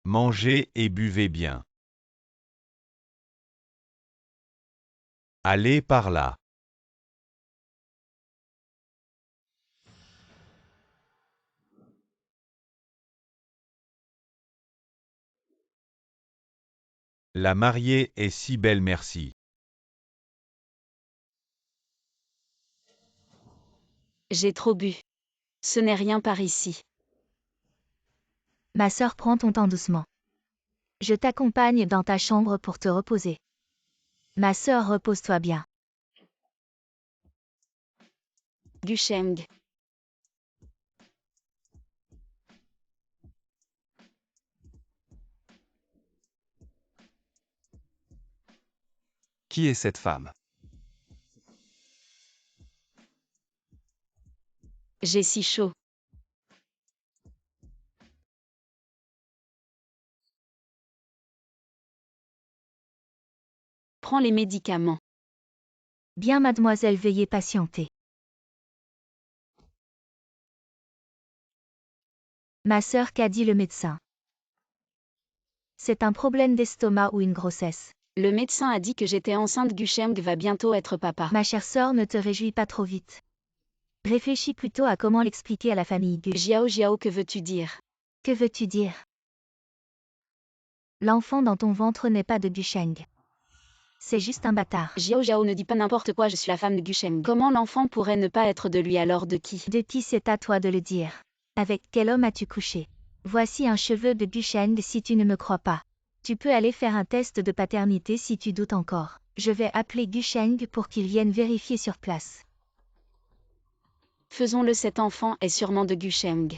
Mangez et buvez bien. Allez par là. La mariée est si belle, merci. J'ai trop bu. Ce n'est rien par ici. Ma sœur, prends ton temps doucement. Je t'accompagne dans ta chambre pour te reposer. Ma sœur, repose-toi bien. Gusheng. Qui est cette femme? J'ai si chaud. Prends les médicaments. Bien, mademoiselle, veuillez patienter. Ma sœur, qu'a dit le médecin? C'est un problème d'estomac ou une grossesse. Le médecin a dit que j'étais enceinte. Gusheng va bientôt être papa. Ma chère sœur, ne te réjouis pas trop vite. Réfléchis plutôt à comment l'expliquer à la famille Gu. Jiao, que veux-tu dire? Que veux-tu dire? L'enfant dans ton ventre n'est pas de Gusheng. C'est juste un bâtard. Jiao, ne dis pas n'importe quoi, je suis la femme de Gusheng. Comment l'enfant pourrait ne pas être de lui, alors de qui? De qui, c'est à toi de le dire. Avec quel homme as-tu couché? Voici un cheveu de Gusheng si tu ne me crois pas. Tu peux aller faire un test de paternité si tu doutes encore. Je vais appeler Gusheng pour qu'il vienne vérifier sur place. Faisons-le, cet enfant est sûrement de Gusheng.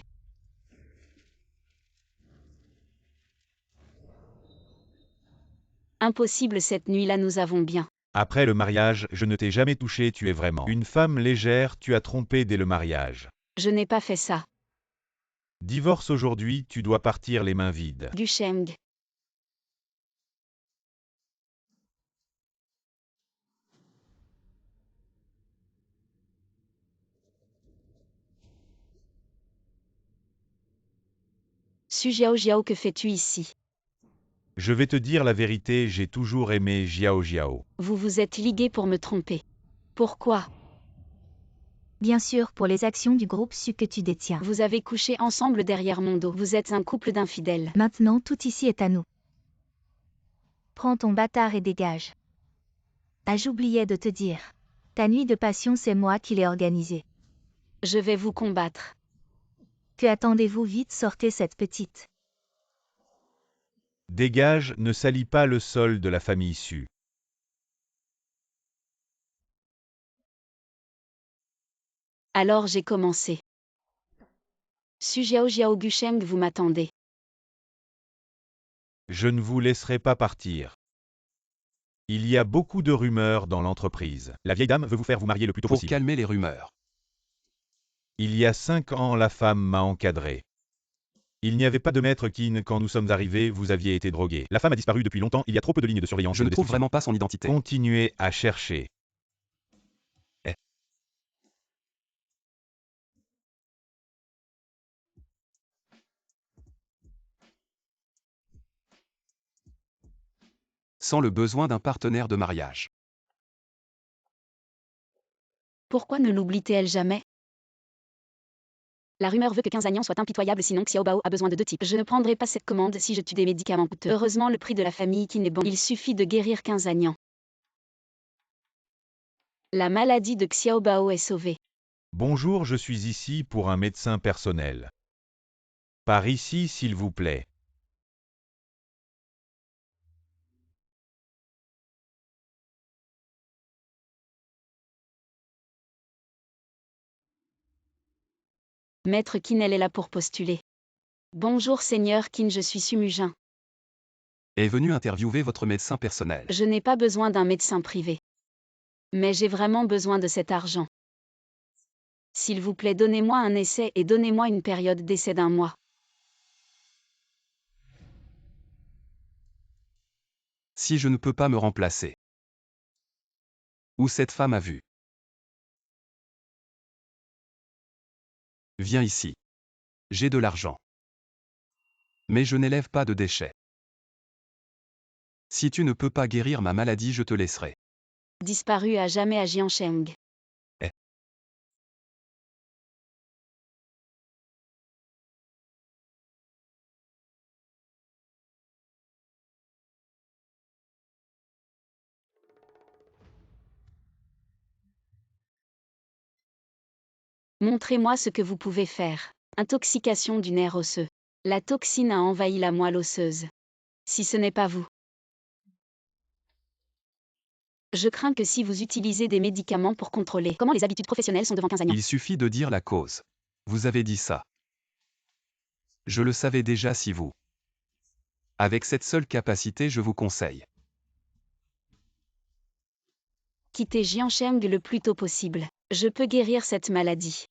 Impossible, cette nuit-là nous avons bien. Après le mariage, je ne t'ai jamais touché, tu es vraiment une femme légère, tu as trompé dès le mariage. Je n'ai pas fait ça. Divorce aujourd'hui, tu dois partir les mains vides. Gusheng. Su Jiao, que fais-tu ici? Je vais te dire la vérité, j'ai toujours aimé Jiao. Vous vous êtes ligués pour me tromper. Pourquoi? Bien sûr, pour les actions du groupe Su que tu détiens. Vous avez couché ensemble derrière mon dos. Vous êtes un couple d'infidèles. Maintenant, tout ici est à nous. Prends ton bâtard et dégage. Ah, j'oubliais de te dire. Ta nuit de passion, c'est moi qui l'ai organisée. Je vais vous combattre. Que attendez-vous, vite, sortez cette petite. Dégage, ne salis pas le sol de la famille Su. Alors j'ai commencé. Su Jiao, Gusheng, vous m'attendez. Je ne vous laisserai pas partir. Il y a beaucoup de rumeurs dans l'entreprise. La vieille dame veut vous faire vous marier le plus tôt Pour possible. calmer les rumeurs. Il y a 5 ans, la femme m'a encadré. Il n'y avait pas de maître Qin quand nous sommes arrivés, vous aviez été drogué. La femme a disparu depuis longtemps, il y a trop peu de lignes de surveillance. Je et ne de trouve description. vraiment pas son identité. Continuez à chercher. Sans le besoin d'un partenaire de mariage. Pourquoi ne l'oublie-t-elle jamais? La rumeur veut que 15 Agnan soit impitoyable, sinon Xiaobao a besoin de 2 types. Je ne prendrai pas cette commande si je tue des médicaments coûteux. Heureusement, le prix de la famille qui n'est bon. Il suffit de guérir 15 Agnan. La maladie de Xiaobao est sauvée. Bonjour, je suis ici pour un médecin personnel. Par ici, s'il vous plaît. Maître Qin, elle est là pour postuler. Bonjour Seigneur Qin, je suis Sumujin. Est venu interviewer votre médecin personnel. Je n'ai pas besoin d'un médecin privé. Mais j'ai vraiment besoin de cet argent. S'il vous plaît, donnez-moi un essai et donnez-moi une période d'essai d'1 mois. Si je ne peux pas me remplacer. Où cette femme a vu? Viens ici. J'ai de l'argent. Mais je n'élève pas de déchets. Si tu ne peux pas guérir ma maladie, je te laisserai. Disparu à jamais à Jiancheng. Montrez-moi ce que vous pouvez faire. Intoxication du nerf osseux. La toxine a envahi la moelle osseuse. Si ce n'est pas vous. Je crains que si vous utilisez des médicaments pour contrôler comment les habitudes professionnelles sont devant 15 ans. Il suffit de dire la cause. Vous avez dit ça. Je le savais déjà si vous. Avec cette seule capacité, je vous conseille. Quittez Jiancheng le plus tôt possible. Je peux guérir cette maladie.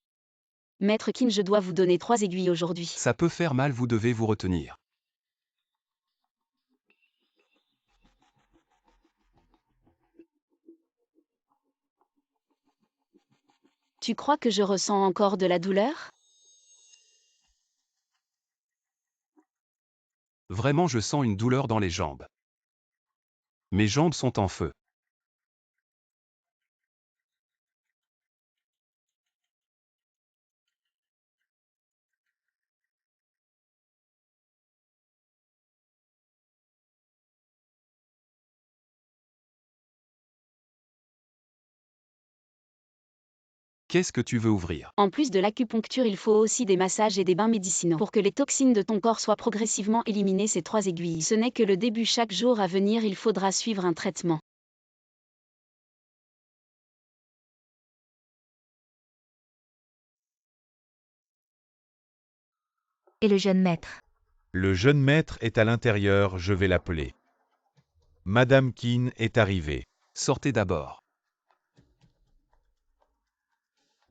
Maître Qin, je dois vous donner 3 aiguilles aujourd'hui. Ça peut faire mal, vous devez vous retenir. Tu crois que je ressens encore de la douleur? Vraiment, je sens une douleur dans les jambes. Mes jambes sont en feu. Qu'est-ce que tu veux ouvrir? En plus de l'acupuncture, il faut aussi des massages et des bains médicinaux. Pour que les toxines de ton corps soient progressivement éliminées, ces 3 aiguilles. Ce n'est que le début. Chaque jour à venir, il faudra suivre un traitement. Et le jeune maître? Le jeune maître est à l'intérieur, je vais l'appeler. Madame Qin est arrivée. Sortez d'abord.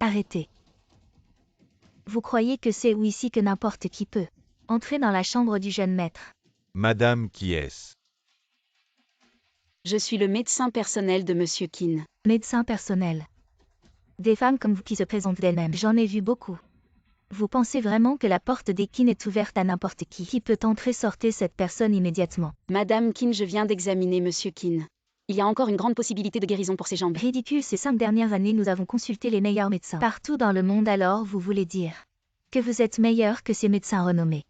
Arrêtez. Vous croyez que c'est ou ici que n'importe qui peut entrer dans la chambre du jeune maître? Madame, qui est-ce? Je suis le médecin personnel de Monsieur Qin. Médecin personnel. Des femmes comme vous qui se présentent d'elles-mêmes, j'en ai vu beaucoup. Vous pensez vraiment que la porte des Qin est ouverte à n'importe qui? Qui peut entrer? Sortez cette personne immédiatement. Madame Qin, je viens d'examiner Monsieur Qin. Il y a encore une grande possibilité de guérison pour ses jambes. Ridicule, ces 5 dernières années nous avons consulté les meilleurs médecins partout dans le monde, alors vous voulez dire que vous êtes meilleur que ces médecins renommés?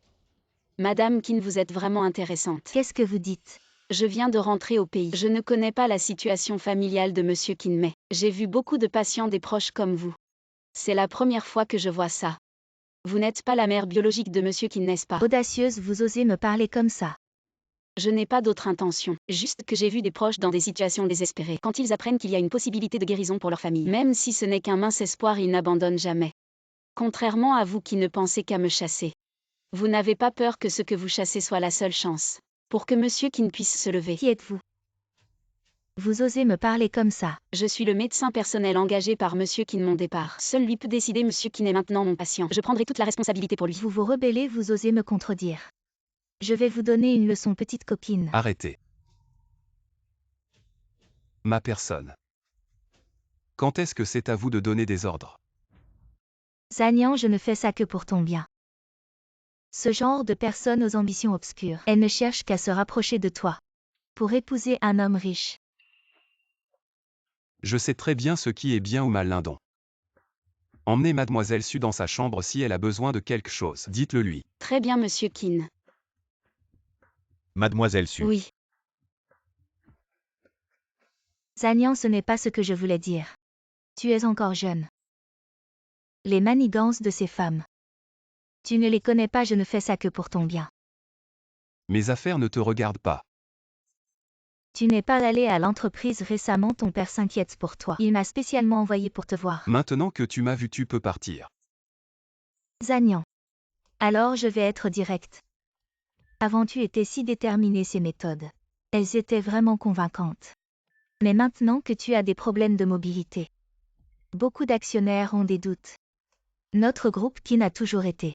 Madame Qin, vous êtes vraiment intéressante. Qu'est-ce que vous dites? Je viens de rentrer au pays. Je ne connais pas la situation familiale de Monsieur Qin, mais j'ai vu beaucoup de patients des proches comme vous. C'est la première fois que je vois ça. Vous n'êtes pas la mère biologique de Monsieur Qin, n'est-ce pas? Audacieuse, vous osez me parler comme ça? Je n'ai pas d'autre intention, juste que j'ai vu des proches dans des situations désespérées. Quand ils apprennent qu'il y a une possibilité de guérison pour leur famille, même si ce n'est qu'un mince espoir, ils n'abandonnent jamais. Contrairement à vous qui ne pensez qu'à me chasser. Vous n'avez pas peur que ce que vous chassez soit la seule chance pour que Monsieur Qin puisse se lever. Qui êtes-vous? Vous osez me parler comme ça? Je suis le médecin personnel engagé par Monsieur Qin. Mon départ, seul lui peut décider. Monsieur Qin est maintenant mon patient. Je prendrai toute la responsabilité pour lui. Vous vous rebellez, vous osez me contredire. Je vais vous donner une leçon, petite copine. Arrêtez. Ma personne. Quand est-ce que c'est à vous de donner des ordres? Zanian, je ne fais ça que pour ton bien. Ce genre de personne aux ambitions obscures, elle ne cherche qu'à se rapprocher de toi pour épouser un homme riche. Je sais très bien ce qui est bien ou mal, Lindon. Emmenez Mademoiselle Su dans sa chambre si elle a besoin de quelque chose. Dites-le lui. Très bien, Monsieur Qin. Mademoiselle Su. Oui. Zanian, ce n'est pas ce que je voulais dire. Tu es encore jeune. Les manigances de ces femmes. Tu ne les connais pas, je ne fais ça que pour ton bien. Mes affaires ne te regardent pas. Tu n'es pas allé à l'entreprise récemment, ton père s'inquiète pour toi. Il m'a spécialement envoyé pour te voir. Maintenant que tu m'as vu, tu peux partir. Zanian. Alors je vais être direct. Avant tu étais si déterminé, ces méthodes. Elles étaient vraiment convaincantes. Mais maintenant que tu as des problèmes de mobilité, beaucoup d'actionnaires ont des doutes. Notre groupe Qin a toujours été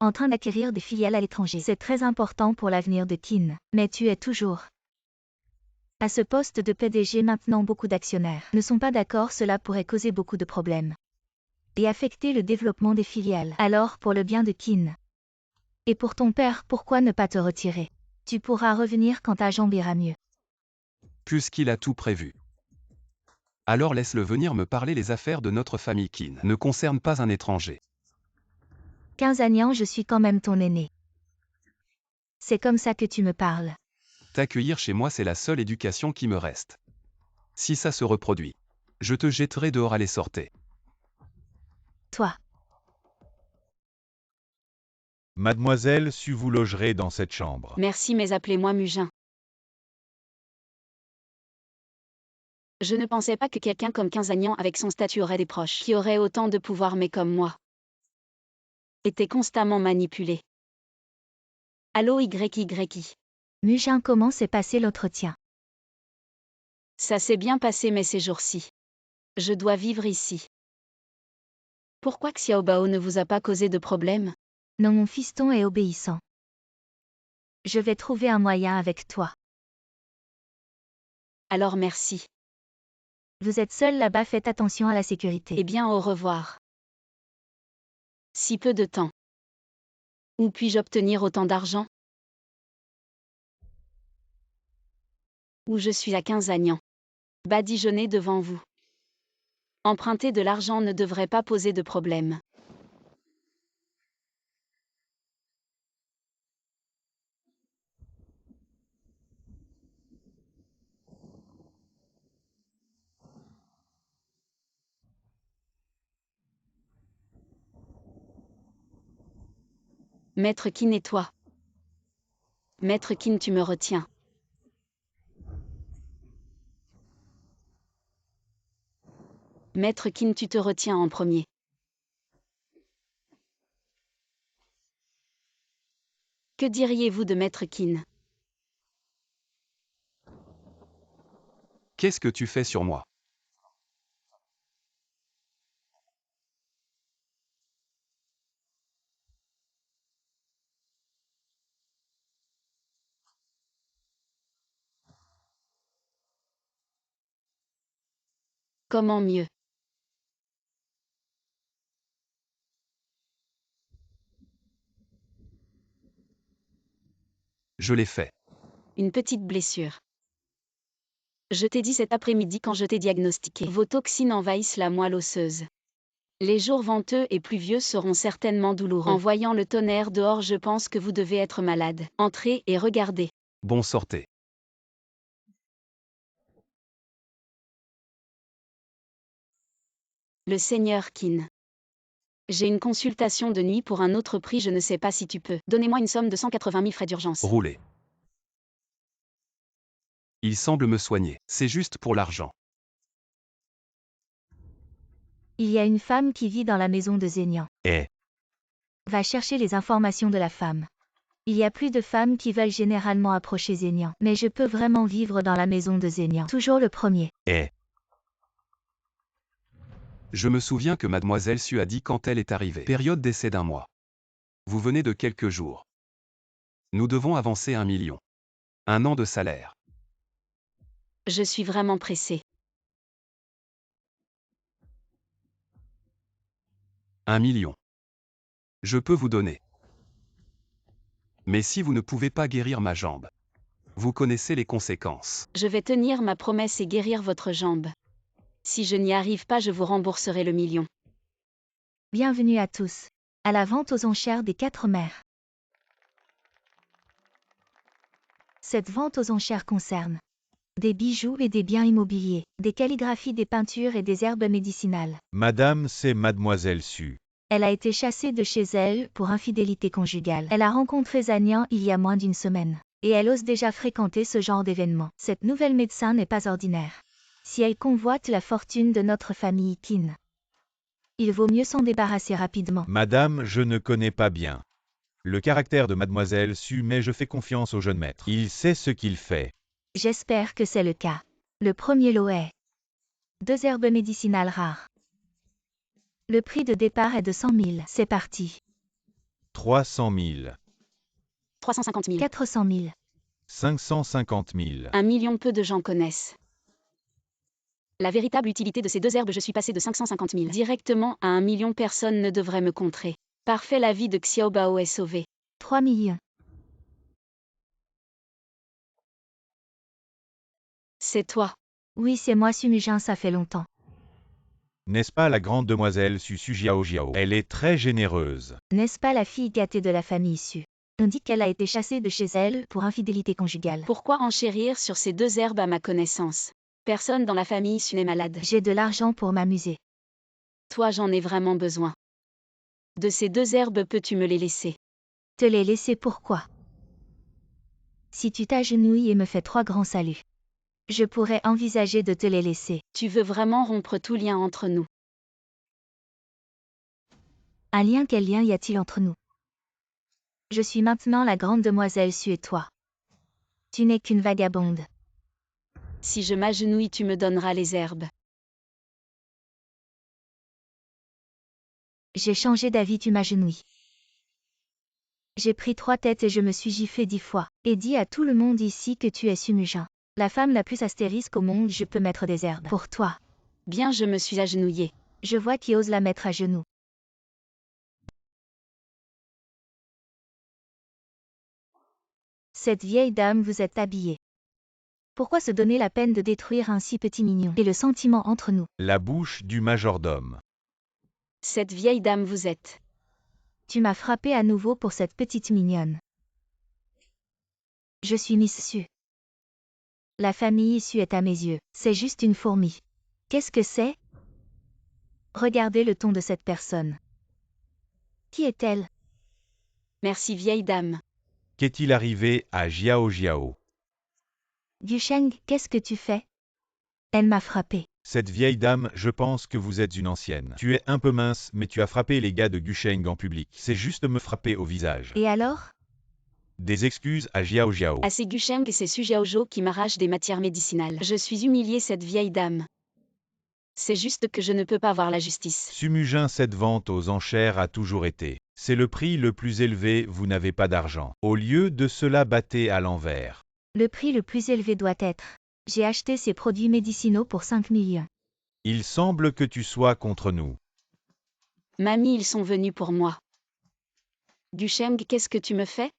en train d'acquérir des filiales à l'étranger. C'est très important pour l'avenir de Qin. Mais tu es toujours à ce poste de PDG maintenant. Beaucoup d'actionnaires ne sont pas d'accord, cela pourrait causer beaucoup de problèmes et affecter le développement des filiales. Alors pour le bien de Qin Et pour ton père, pourquoi ne pas te retirer? Tu pourras revenir quand ta jambe ira mieux. Puisqu'il a tout prévu. Alors laisse-le venir me parler. Les affaires de notre famille Qin ne concernent pas un étranger. 15 ans, je suis quand même ton aîné. C'est comme ça que tu me parles. T'accueillir chez moi, c'est la seule éducation qui me reste. Si ça se reproduit, je te jetterai dehors. Allez, sortez. Toi. Mademoiselle Su, vous logerez dans cette chambre. Merci, mais appelez-moi Mugin. Je ne pensais pas que quelqu'un comme Quinzagnan avec son statut aurait des proches qui auraient autant de pouvoir, mais comme moi était constamment manipulé. Allô YYI. Mugin, comment s'est passé l'entretien? Ça s'est bien passé, mais ces jours-ci, je dois vivre ici. Pourquoi Xiaobao ne vous a pas causé de problème? Non, mon fiston est obéissant. Je vais trouver un moyen avec toi. Alors merci. Vous êtes seul là-bas, faites attention à la sécurité. Eh bien, au revoir. Si peu de temps. Où puis-je obtenir autant d'argent? Où je suis à Quinzagnan. Badigeonner devant vous. Emprunter de l'argent ne devrait pas poser de problème. Maître Qin et toi? Maître Qin, tu me retiens. Maître Qin, tu te retiens en premier. Que diriez-vous de Maître Qin? Qu'est-ce que tu fais sur moi? Comment mieux? Je l'ai fait. Une petite blessure. Je t'ai dit cet après-midi quand je t'ai diagnostiqué. Vos toxines envahissent la moelle osseuse. Les jours venteux et pluvieux seront certainement douloureux. En voyant le tonnerre dehors, je pense que vous devez être malade. Entrez et regardez. Bon, sortez. Le seigneur Qin. J'ai une consultation de nuit pour un autre prix, je ne sais pas si tu peux. Donnez-moi une somme de 180 000 frais d'urgence. Roulez. Il semble me soigner. C'est juste pour l'argent. Il y a une femme qui vit dans la maison de Zénian. Va chercher les informations de la femme. Il y a plus de femmes qui veulent généralement approcher Zénian. Mais je peux vraiment vivre dans la maison de Zénian. Toujours le premier. Je me souviens que Mademoiselle Su a dit quand elle est arrivée. Période d'essai d'1 mois. Vous venez de quelques jours. Nous devons avancer 1 million. 1 an de salaire. Je suis vraiment pressée. 1 million. Je peux vous donner. Mais si vous ne pouvez pas guérir ma jambe, vous connaissez les conséquences. Je vais tenir ma promesse et guérir votre jambe. Si je n'y arrive pas, je vous rembourserai le million. Bienvenue à tous. À la vente aux enchères des 4 mers. Cette vente aux enchères concerne des bijoux et des biens immobiliers, des calligraphies, des peintures et des herbes médicinales. Madame, c'est Mademoiselle Su. Elle a été chassée de chez elle pour infidélité conjugale. Elle a rencontré Zanian il y a moins d'1 semaine. Et elle ose déjà fréquenter ce genre d'événement. Cette nouvelle médecin n'est pas ordinaire. Si elle convoite la fortune de notre famille Qin, il vaut mieux s'en débarrasser rapidement. Madame, je ne connais pas bien le caractère de Mademoiselle Su, mais je fais confiance au jeune maître. Il sait ce qu'il fait. J'espère que c'est le cas. Le premier lot est 2 herbes médicinales rares. Le prix de départ est de 100 000. C'est parti. 300 000. 350 000. 400 000. 550 000. 1 million, peu de gens connaissent la véritable utilité de ces 2 herbes. Je suis passé de 550 000 directement à 1 million. Personne ne devrait me contrer. Parfait, la vie de Xiaobao est sauvée. 3 millions. C'est toi. Oui, c'est moi Sumujin, ça fait longtemps. N'est-ce pas la grande demoiselle Su Jiao Jiao? Elle est très généreuse. N'est-ce pas la fille gâtée de la famille Su? On dit qu'elle a été chassée de chez elle pour infidélité conjugale. Pourquoi enchérir sur ces deux herbes à ma connaissance? Personne dans la famille Su n'est malade. J'ai de l'argent pour m'amuser. Toi, j'en ai vraiment besoin. De ces deux herbes, peux-tu me les laisser? Te les laisser pourquoi? Si tu t'agenouilles et me fais 3 grands saluts, je pourrais envisager de te les laisser. Tu veux vraiment rompre tout lien entre nous? Un lien, quel lien y a-t-il entre nous? Je suis maintenant la grande demoiselle Su et toi. Tu n'es qu'une vagabonde. Si je m'agenouille, tu me donneras les herbes. J'ai changé d'avis, tu m'agenouilles. J'ai pris 3 têtes et je me suis giflé 10 fois, et dit à tout le monde ici que tu es Sumujin. La femme la plus astérisque au monde, je peux mettre des herbes. Pour toi. Bien, je me suis agenouillée. Je vois qui ose la mettre à genoux. Cette vieille dame, vous êtes habillée. Pourquoi se donner la peine de détruire un si petit mignon? Et le sentiment entre nous. La bouche du majordome. Cette vieille dame, vous êtes. Tu m'as frappé à nouveau pour cette petite mignonne. Je suis Miss Su. La famille Su est à mes yeux, c'est juste une fourmi. Qu'est-ce que c'est? Regardez le ton de cette personne. Qui est-elle? Merci, vieille dame. Qu'est-il arrivé à Jiao Jiao? Gusheng, qu'est-ce que tu fais? Elle m'a frappé. Cette vieille dame, je pense que vous êtes une ancienne. Tu es un peu mince, mais tu as frappé les gars de Gusheng en public. C'est juste me frapper au visage. Et alors? Des excuses à Jiao Jiao. À ces Gusheng et ces Sujiaojo qui m'arrachent des matières médicinales. Je suis humiliée, cette vieille dame. C'est juste que je ne peux pas voir la justice. Sumujin, cette vente aux enchères a toujours été. C'est le prix le plus élevé, vous n'avez pas d'argent. Au lieu de cela, battez à l'envers. Le prix le plus élevé doit être. J'ai acheté ces produits médicinaux pour 5 millions. Il semble que tu sois contre nous. Mamie, ils sont venus pour moi. Gusheng, qu'est-ce que tu me fais?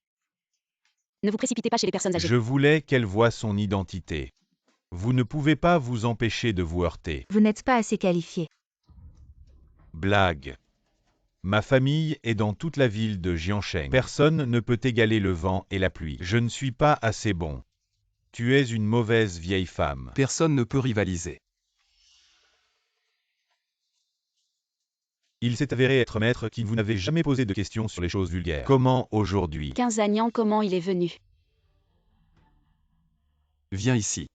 Ne vous précipitez pas chez les personnes âgées. Je voulais qu'elle voie son identité. Vous ne pouvez pas vous empêcher de vous heurter. Vous n'êtes pas assez qualifié. Blague. Ma famille est dans toute la ville de Jiansheng. Personne ne peut égaler le vent et la pluie. Je ne suis pas assez bon. Tu es une mauvaise vieille femme. Personne ne peut rivaliser. Il s'est avéré être maître qui vous n'avez jamais posé de questions sur les choses vulgaires. Comment aujourd'hui? 15 Agnan, comment il est venu? Viens ici.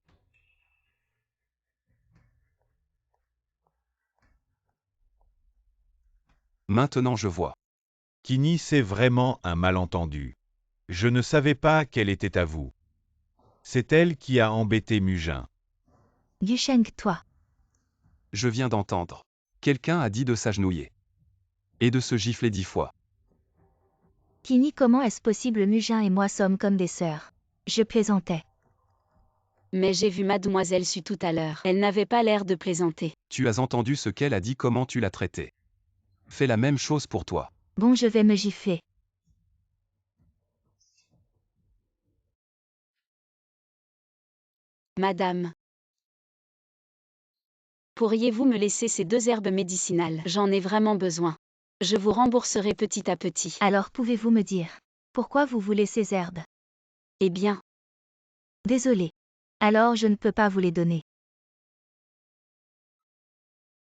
Maintenant je vois. Kini, c'est vraiment un malentendu. Je ne savais pas qu'elle était à vous. C'est elle qui a embêté Mujin. Gusheng, toi. Je viens d'entendre. Quelqu'un a dit de s'agenouiller. Et de se gifler 10 fois. Kini, comment est-ce possible? Mujin et moi sommes comme des sœurs. Je plaisantais. Mais j'ai vu mademoiselle Su tout à l'heure. Elle n'avait pas l'air de plaisanter. Tu as entendu ce qu'elle a dit, comment tu l'as traitée. Fais la même chose pour toi. Bon, je vais me gifler. Madame. Pourriez-vous me laisser ces deux herbes médicinales? J'en ai vraiment besoin. Je vous rembourserai petit à petit. Alors pouvez-vous me dire pourquoi vous voulez ces herbes? Eh bien. Désolé. Alors je ne peux pas vous les donner.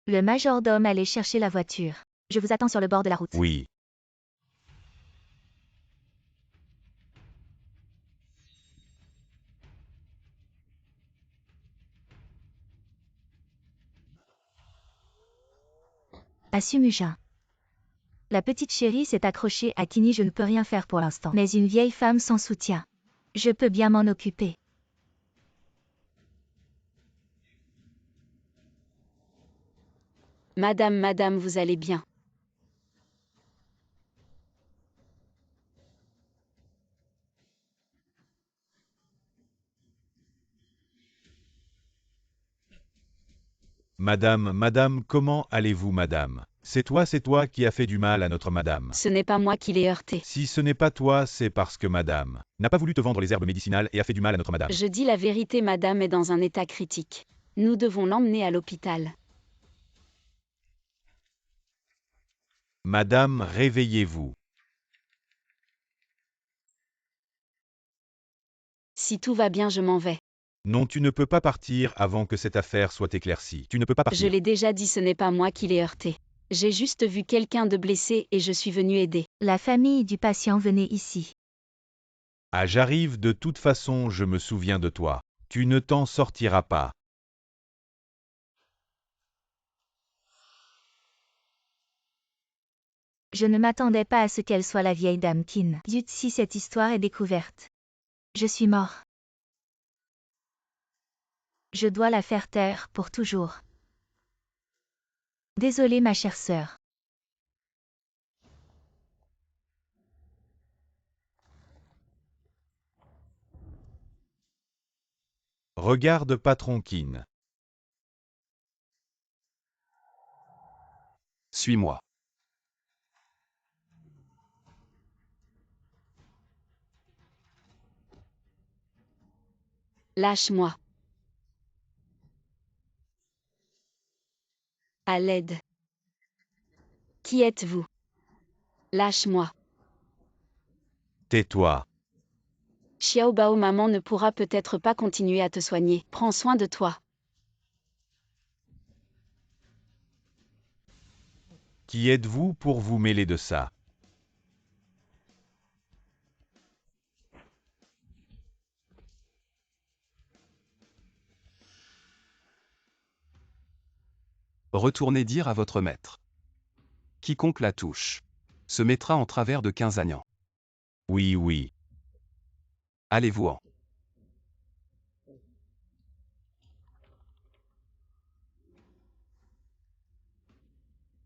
Le majordome allait chercher la voiture. Je vous attends sur le bord de la route. Oui. À Sumujin. La petite chérie s'est accrochée à Kini, je ne peux rien faire pour l'instant. Mais une vieille femme sans soutien. Je peux bien m'en occuper. Madame, vous allez bien. Madame, comment allez-vous, madame? C'est toi qui as fait du mal à notre madame. Ce n'est pas moi qui l'ai heurté. Si ce n'est pas toi, c'est parce que madame n'a pas voulu te vendre les herbes médicinales et a fait du mal à notre madame. Je dis la vérité, madame est dans un état critique. Nous devons l'emmener à l'hôpital. Madame, réveillez-vous. Si tout va bien, je m'en vais. Non, tu ne peux pas partir avant que cette affaire soit éclaircie. Tu ne peux pas Je partir. l'ai déjà dit, ce n'est pas moi qui l'ai heurté. J'ai juste vu quelqu'un de blessé et je suis venue aider. La famille du patient venait ici. Ah, j'arrive, de toute façon, je me souviens de toi. Tu ne t'en sortiras pas. Je ne m'attendais pas à ce qu'elle soit la vieille dame Kin. Zut, si cette histoire est découverte. Je suis mort. Je dois la faire taire pour toujours. Désolée ma chère sœur. Regarde patron Kin. Suis-moi. Lâche-moi. À l'aide. Qui êtes-vous? Lâche-moi. Tais-toi. Xiaobao, maman ne pourra peut-être pas continuer à te soigner. Prends soin de toi. Qui êtes-vous pour vous mêler de ça? Retournez dire à votre maître. Quiconque la touche se mettra en travers de 15 agnants. Oui, oui. Allez-vous-en.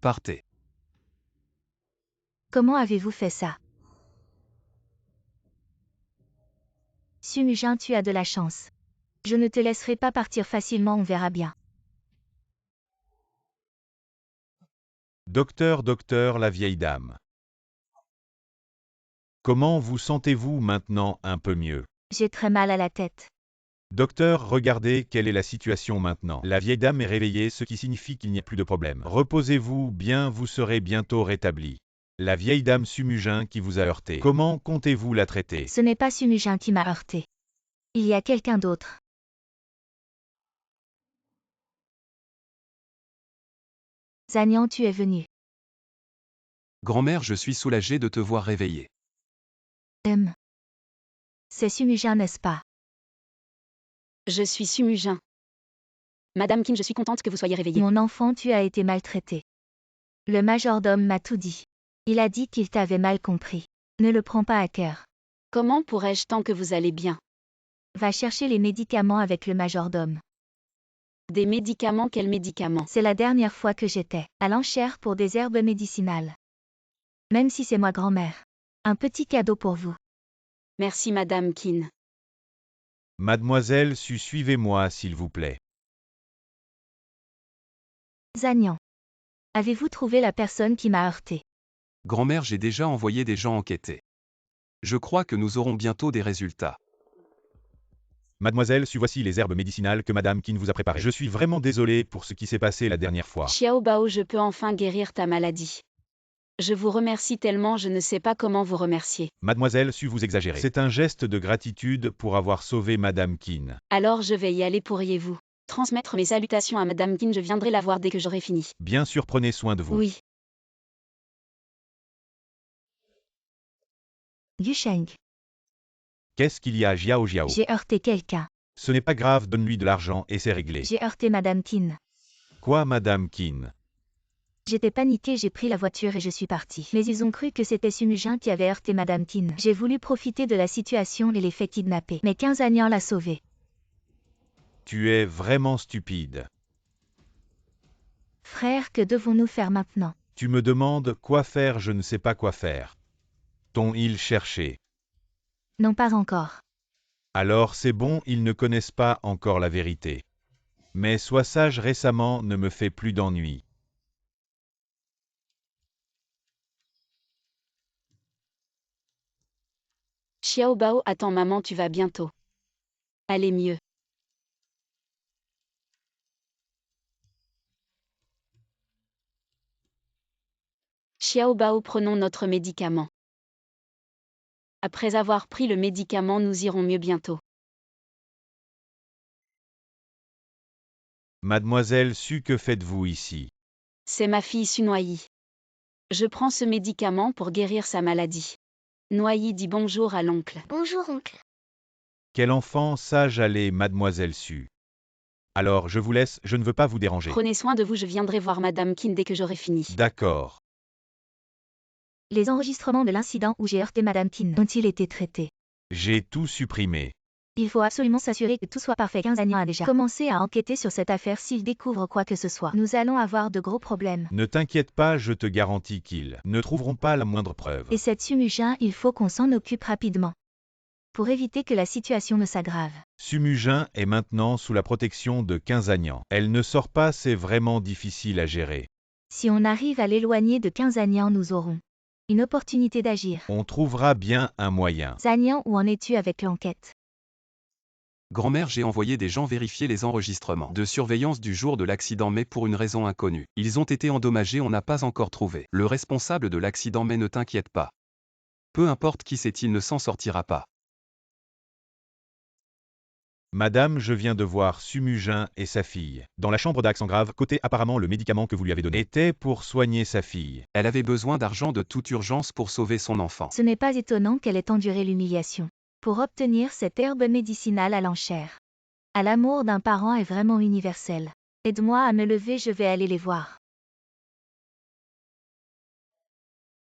Partez. Comment avez-vous fait ça? Sumujin, tu as de la chance. Je ne te laisserai pas partir facilement, on verra bien. Docteur, la vieille dame. Comment vous sentez-vous maintenant un peu mieux? J'ai très mal à la tête. Docteur, regardez quelle est la situation maintenant. La vieille dame est réveillée, ce qui signifie qu'il n'y a plus de problème. Reposez-vous bien, vous serez bientôt rétabli. La vieille dame Sumujin qui vous a heurté. Comment comptez-vous la traiter? Ce n'est pas Sumujin qui m'a heurté. Il y a quelqu'un d'autre. Zagnan, tu es venu. Grand-mère, je suis soulagé de te voir réveillée. C'est Sumujin, n'est-ce pas? Je suis Sumujin. Madame Qin, je suis contente que vous soyez réveillée. Mon enfant, tu as été maltraité. Le majordome m'a tout dit. Il a dit qu'il t'avait mal compris. Ne le prends pas à cœur. Comment pourrais-je tant que vous allez bien? Va chercher les médicaments avec le majordome. Des médicaments? Quels médicaments? C'est la dernière fois que j'étais à l'enchère pour des herbes médicinales. Même si c'est moi grand-mère. Un petit cadeau pour vous. Merci Madame Qin. Mademoiselle Su, suivez-moi s'il vous plaît. Zagnan. Avez-vous trouvé la personne qui m'a heurté? Grand-mère, j'ai déjà envoyé des gens enquêter. Je crois que nous aurons bientôt des résultats. Mademoiselle Su, voici les herbes médicinales que Madame Qin vous a préparées. Je suis vraiment désolé pour ce qui s'est passé la dernière fois. Xiaobao, je peux enfin guérir ta maladie. Je vous remercie tellement, je ne sais pas comment vous remercier. Mademoiselle Su, vous exagérez. C'est un geste de gratitude pour avoir sauvé Madame Qin. Alors je vais y aller, pourriez-vous transmettre mes salutations à Madame Qin, je viendrai la voir dès que j'aurai fini. Bien sûr, prenez soin de vous. Oui. Gusheng. Qu'est-ce qu'il y a, Jiao? J'ai heurté quelqu'un. Ce n'est pas grave, donne-lui de l'argent et c'est réglé. J'ai heurté Madame Qin. Quoi, Madame Qin? J'étais paniquée, j'ai pris la voiture et je suis partie. Mais ils ont cru que c'était Sumujin qui avait heurté Madame Qin. J'ai voulu profiter de la situation et les fait kidnapper. Mais 15 agnans l'a sauvé. Tu es vraiment stupide. Frère, que devons-nous faire maintenant? Tu me demandes quoi faire, je ne sais pas quoi faire. T'ont-ils cherché? Non, pas encore. Alors c'est bon, ils ne connaissent pas encore la vérité. Mais sois sage, récemment ne me fait plus d'ennui. Xiaobao, attends maman, tu vas bientôt aller mieux. Xiaobao, prenons notre médicament. Après avoir pris le médicament, nous irons mieux bientôt. Mademoiselle Su, que faites-vous ici? C'est ma fille Su Noyi. Je prends ce médicament pour guérir sa maladie. Noyi dit bonjour à l'oncle. Bonjour oncle. Quel enfant sage, allez, Mademoiselle Su. Alors, je vous laisse, je ne veux pas vous déranger. Prenez soin de vous, je viendrai voir Madame Qin dès que j'aurai fini. D'accord. Les enregistrements de l'incident où j'ai heurté Madame Qin ont-ils été traités? J'ai tout supprimé. Il faut absolument s'assurer que tout soit parfait. 15 Agnan a déjà commencé à enquêter sur cette affaire. S'il découvre quoi que ce soit, nous allons avoir de gros problèmes. Ne t'inquiète pas, je te garantis qu'ils ne trouveront pas la moindre preuve. Et cette Sumujin, il faut qu'on s'en occupe rapidement. Pour éviter que la situation ne s'aggrave. Sumujin est maintenant sous la protection de 15 Agnan. Elle ne sort pas, c'est vraiment difficile à gérer. Si on arrive à l'éloigner de 15 Agnan, nous aurons une opportunité d'agir. On trouvera bien un moyen. Agnan, où en es-tu avec l'enquête? Grand-mère, j'ai envoyé des gens vérifier les enregistrements de surveillance du jour de l'accident, mais pour une raison inconnue. Ils ont été endommagés, on n'a pas encore trouvé le responsable de l'accident, mais ne t'inquiète pas. Peu importe qui c'est, il ne s'en sortira pas. Madame, je viens de voir Sumujin et sa fille. Dans la chambre d'accent grave, côté apparemment le médicament que vous lui avez donné était pour soigner sa fille. Elle avait besoin d'argent de toute urgence pour sauver son enfant. Ce n'est pas étonnant qu'elle ait enduré l'humiliation pour obtenir cette herbe médicinale à l'enchère. À l'amour d'un parent est vraiment universel. Aide-moi à me lever, je vais aller les voir.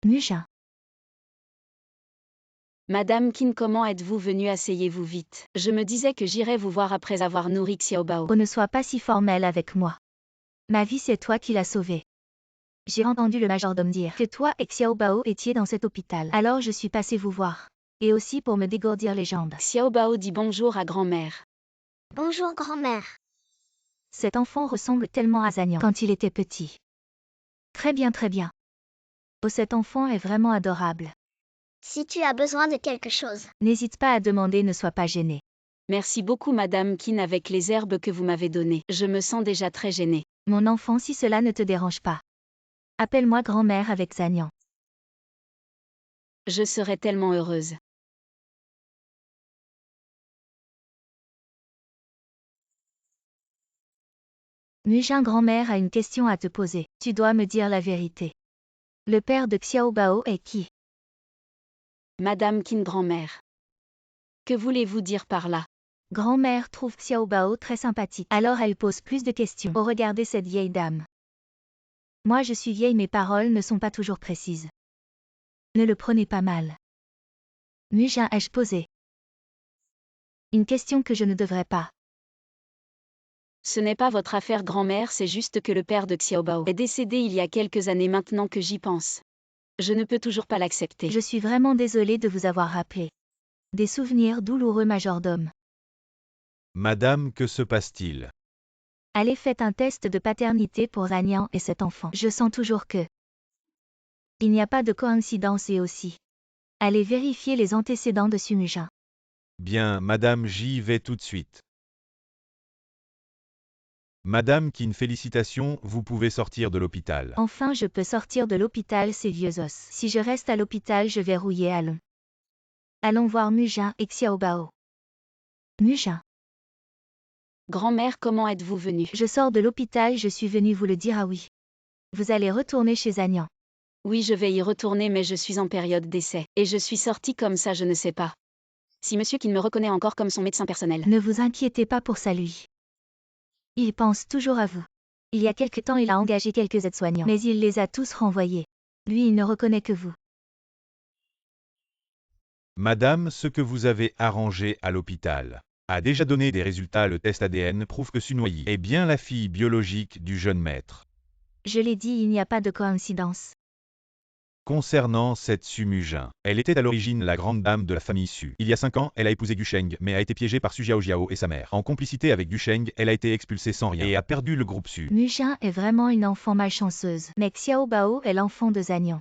Mujin. Madame Qin, comment êtes-vous venue? Asseyez-vous vite. Je me disais que j'irais vous voir après avoir nourri Xiaobao. Oh, ne sois pas si formel avec moi. Ma vie, c'est toi qui l'as sauvée. J'ai entendu le majordome dire que toi et Xiaobao étiez dans cet hôpital. Alors je suis passé vous voir. Et aussi pour me dégourdir les jambes. Xiaobao dit bonjour à grand-mère. Bonjour grand-mère. Cet enfant ressemble tellement à Zagnan quand il était petit. Très bien, très bien. Oh, cet enfant est vraiment adorable. Si tu as besoin de quelque chose, N'hésite pas à demander, ne sois pas gênée. Merci beaucoup Madame Qin avec les herbes que vous m'avez données. Je me sens déjà très gênée. Mon enfant, si cela ne te dérange pas. Appelle-moi grand-mère avec Zagnan. Je serais tellement heureuse. Mujin, grand-mère a une question à te poser. Tu dois me dire la vérité. Le père de Xiaobao est qui? Madame Qin, grand-mère. Que voulez-vous dire par là? Grand-mère trouve Xiaobao très sympathique. Alors elle pose plus de questions. Oh, regardez cette vieille dame. Moi je suis vieille, mes paroles ne sont pas toujours précises. Ne le prenez pas mal. Mujin, ai-je posé une question que je ne devrais pas? Ce n'est pas votre affaire grand-mère, c'est juste que le père de Xiaobao est décédé il y a quelques années maintenant que j'y pense. Je ne peux toujours pas l'accepter. Je suis vraiment désolée de vous avoir rappelé des souvenirs douloureux, majordome. Madame, que se passe-t-il? Allez, faites un test de paternité pour Zagnan et cet enfant. Je sens toujours que il n'y a pas de coïncidence et aussi. Allez vérifier les antécédents de Sumujin. Bien, madame, j'y vais tout de suite. Madame Qin, félicitations, vous pouvez sortir de l'hôpital. Enfin, je peux sortir de l'hôpital, ces vieux os. Si je reste à l'hôpital, je vais rouiller. Allons voir Mujin et Xiaobao. Mujin. Grand-mère, comment êtes-vous venue? Je sors de l'hôpital, je suis venue vous le dire. Ah oui. Vous allez retourner chez Zagnan. Oui, je vais y retourner, mais je suis en période d'essai. Et je suis sortie comme ça, je ne sais pas. Si monsieur Qin me reconnaît encore comme son médecin personnel. Ne vous inquiétez pas pour ça, lui. Il pense toujours à vous. Il y a quelque temps, il a engagé quelques aides-soignants, mais il les a tous renvoyés. Lui, il ne reconnaît que vous. Madame, ce que vous avez arrangé à l'hôpital a déjà donné des résultats. Le test ADN prouve que Su Noyi est bien la fille biologique du jeune maître. Je l'ai dit, il n'y a pas de coïncidence. Concernant cette Sumujin, elle était à l'origine la grande dame de la famille Su. Il y a 5 ans, elle a épousé Gusheng, mais a été piégée par Su Jiaojiao et sa mère. En complicité avec Gusheng, elle a été expulsée sans rien et a perdu le groupe Su. Mujin est vraiment une enfant malchanceuse, mais Xiaobao est l'enfant de Zagnan.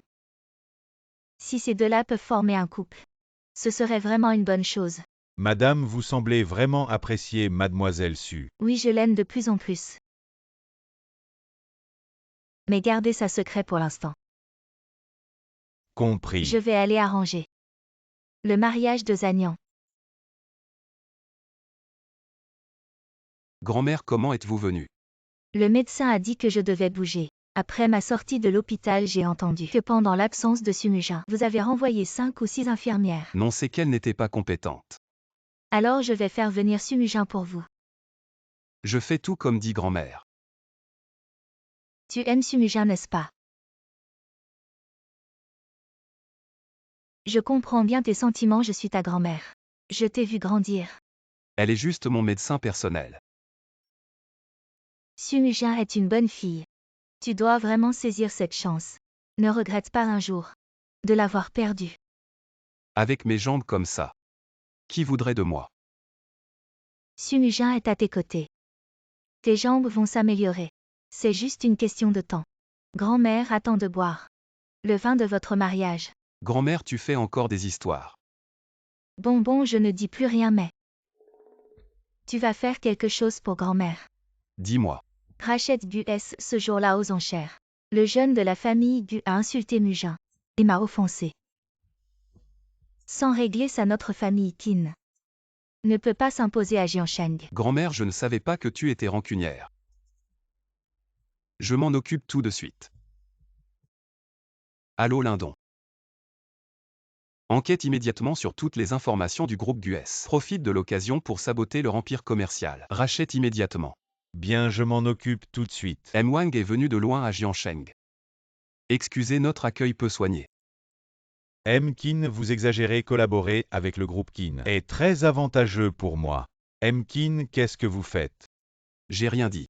Si ces deux-là peuvent former un couple, Ce serait vraiment une bonne chose. Madame, vous semblez vraiment apprécier Mademoiselle Su. Oui, je l'aime de plus en plus. Mais gardez ça secret pour l'instant. Compris. Je vais aller arranger le mariage de Zagnan. Grand-mère, comment êtes-vous venue? Le médecin a dit que je devais bouger. Après ma sortie de l'hôpital, j'ai entendu que pendant l'absence de Sumujin, vous avez renvoyé 5 ou 6 infirmières. Non, c'est qu'elle n'était pas compétente. Alors je vais faire venir Sumujin pour vous. Je fais tout comme dit grand-mère. Tu aimes Sumujin, n'est-ce pas? Je comprends bien tes sentiments, je suis ta grand-mère. Je t'ai vu grandir. Elle est juste mon médecin personnel. Sumujin est une bonne fille. Tu dois vraiment saisir cette chance. Ne regrette pas un jour de l'avoir perdue. Avec mes jambes comme ça. Qui voudrait de moi? Sumujin est à tes côtés. Tes jambes vont s'améliorer. C'est juste une question de temps. Grand-mère attend de boire le vin de votre mariage. Grand-mère, tu fais encore des histoires. Bon, je ne dis plus rien mais... Tu vas faire quelque chose pour grand-mère. Dis-moi. Rachète Gu S ce jour-là aux enchères. Le jeune de la famille Gu a insulté Mujin et m'a offensé. Sans régler ça, notre famille Qin ne peut pas s'imposer à Jiansheng. Grand-mère, je ne savais pas que tu étais rancunière. Je m'en occupe tout de suite. Allô Lindon. Enquête immédiatement sur toutes les informations du groupe GUS. Profite de l'occasion pour saboter leur empire commercial. Rachète immédiatement. Bien, je m'en occupe tout de suite. M. Wang est venu de loin à Jiansheng. Excusez notre accueil peu soigné. M. Qin, vous exagérez, collaborer avec le groupe Qin est très avantageux pour moi. M. Qin, qu'est-ce que vous faites? J'ai rien dit.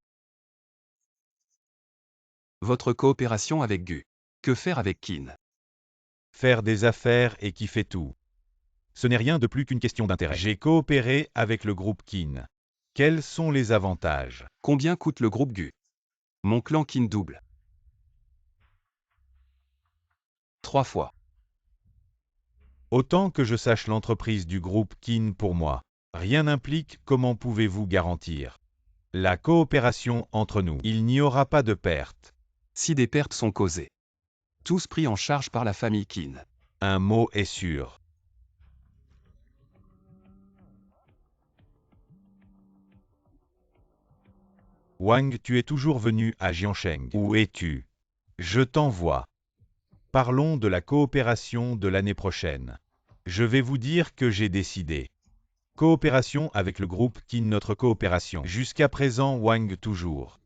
Votre coopération avec Gu. Que faire avec Qin? Faire des affaires et qui fait tout. Ce n'est rien de plus qu'une question d'intérêt. J'ai coopéré avec le groupe Qin. Quels sont les avantages? Combien coûte le groupe Gu? Mon clan Qin double. 3 fois. Autant que je sache, l'entreprise du groupe Qin pour moi. Rien n'implique, comment pouvez-vous garantir la coopération entre nous? Il n'y aura pas de pertes. Si des pertes sont causées. Tous pris en charge par la famille Qin. Un mot est sûr. Wang, tu es toujours venu à Jiansheng. Où es-tu? Je t'envoie. Parlons de la coopération de l'année prochaine. Je vais vous dire que j'ai décidé. Coopération avec le groupe Qin, notre coopération. Jusqu'à présent, Wang toujours.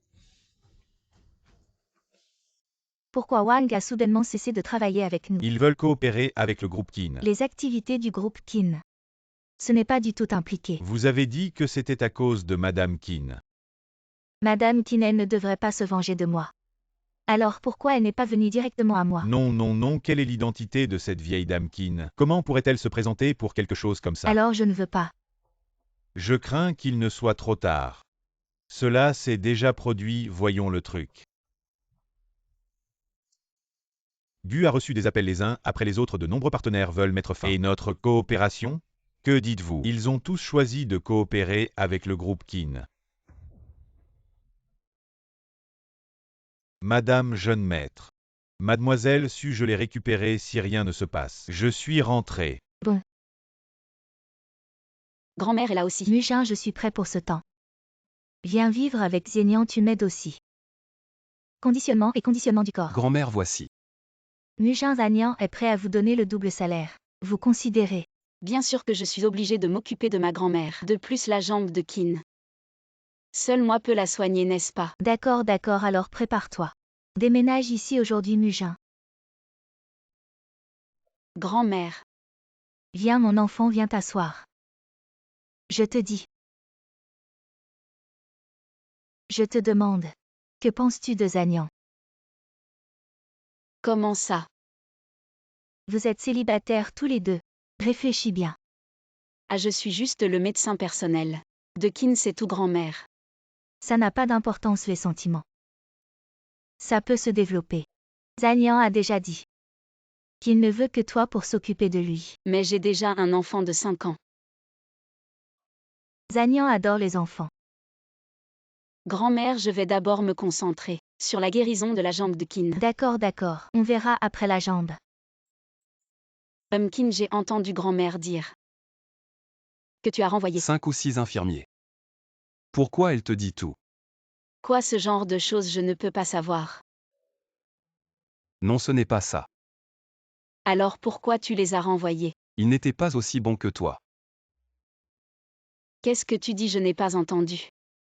Pourquoi Wang a soudainement cessé de travailler avec nous? Ils veulent coopérer avec le groupe Qin. Les activités du groupe Qin. Ce n'est pas du tout impliqué. Vous avez dit que c'était à cause de Madame Qin. Madame Qin, elle ne devrait pas se venger de moi. Alors pourquoi elle n'est pas venue directement à moi? Non, quelle est l'identité de cette vieille dame Qin? Comment pourrait-elle se présenter pour quelque chose comme ça? Alors je ne veux pas. Je crains qu'il ne soit trop tard. Cela s'est déjà produit, voyons le truc. Gu a reçu des appels les uns après les autres, de nombreux partenaires veulent mettre fin. Et notre coopération? Que dites-vous? Ils ont tous choisi de coopérer avec le groupe Qin. Madame jeune maître. Mademoiselle Su, je l'ai récupérée si rien ne se passe. Je suis rentré. Bon. Grand-mère est là aussi. Mujin, je suis prêt pour ce temps. Viens vivre avec Zenian, tu m'aides aussi. Conditionnement et conditionnement du corps. Grand-mère, voici. Mujin Zanian est prêt à vous donner le double salaire. Vous considérez? Bien sûr que je suis obligée de m'occuper de ma grand-mère. De plus, la jambe de Qin. Seul moi peux la soigner, n'est-ce pas? D'accord, alors prépare-toi. Déménage ici aujourd'hui, Mujin. Grand-mère. Viens mon enfant, viens t'asseoir. Je te dis. Je te demande. Que penses-tu de Zanian? Comment ça? Vous êtes célibataires tous les deux. Réfléchis bien. Ah, je suis juste le médecin personnel. De Qin, c'est tout, grand-mère. Ça n'a pas d'importance, les sentiments. Ça peut se développer. Zanian a déjà dit qu'il ne veut que toi pour s'occuper de lui. Mais j'ai déjà un enfant de 5 ans. Zanyan adore les enfants. Grand-mère, je vais d'abord me concentrer sur la guérison de la jambe de Kin. D'accord. On verra après la jambe. Kin, j'ai entendu grand-mère dire que tu as renvoyé. 5 ou 6 infirmiers. Pourquoi elle te dit tout? Quoi, ce genre de choses, je ne peux pas savoir. Non, ce n'est pas ça. Alors pourquoi tu les as renvoyés? Ils n'étaient pas aussi bons que toi. Qu'est-ce que tu dis? Je n'ai pas entendu.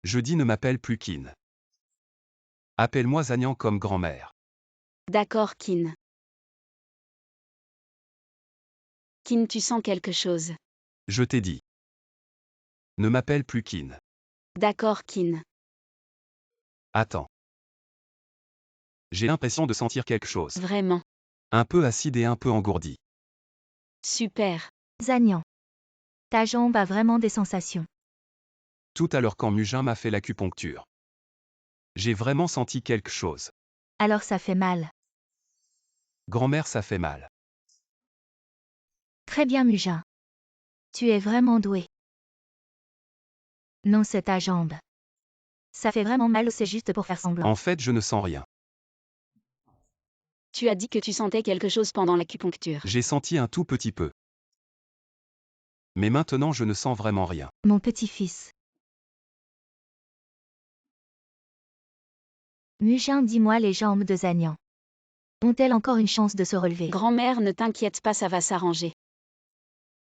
Je dis ne m'appelle plus Kin. Appelle-moi Zanyan comme grand-mère. D'accord, Kin. Kin, tu sens quelque chose? Je t'ai dit. Ne m'appelle plus Kin. D'accord, Kin. Attends. J'ai l'impression de sentir quelque chose. Vraiment. Un peu acide et un peu engourdi. Super. Zanyan. Ta jambe a vraiment des sensations. Tout à l'heure quand Mujin m'a fait l'acupuncture. J'ai vraiment senti quelque chose. Alors ça fait mal. Grand-mère, ça fait mal. Très bien, Mujin. Tu es vraiment doué. Non, c'est ta jambe. Ça fait vraiment mal ou c'est juste pour faire semblant? En fait, je ne sens rien. Tu as dit que tu sentais quelque chose pendant l'acupuncture. J'ai senti un tout petit peu. Mais maintenant, je ne sens vraiment rien. Mon petit-fils. Mujin, dis-moi, les jambes de Zanyan ont-elles encore une chance de se relever? Grand-mère, ne t'inquiète pas, ça va s'arranger.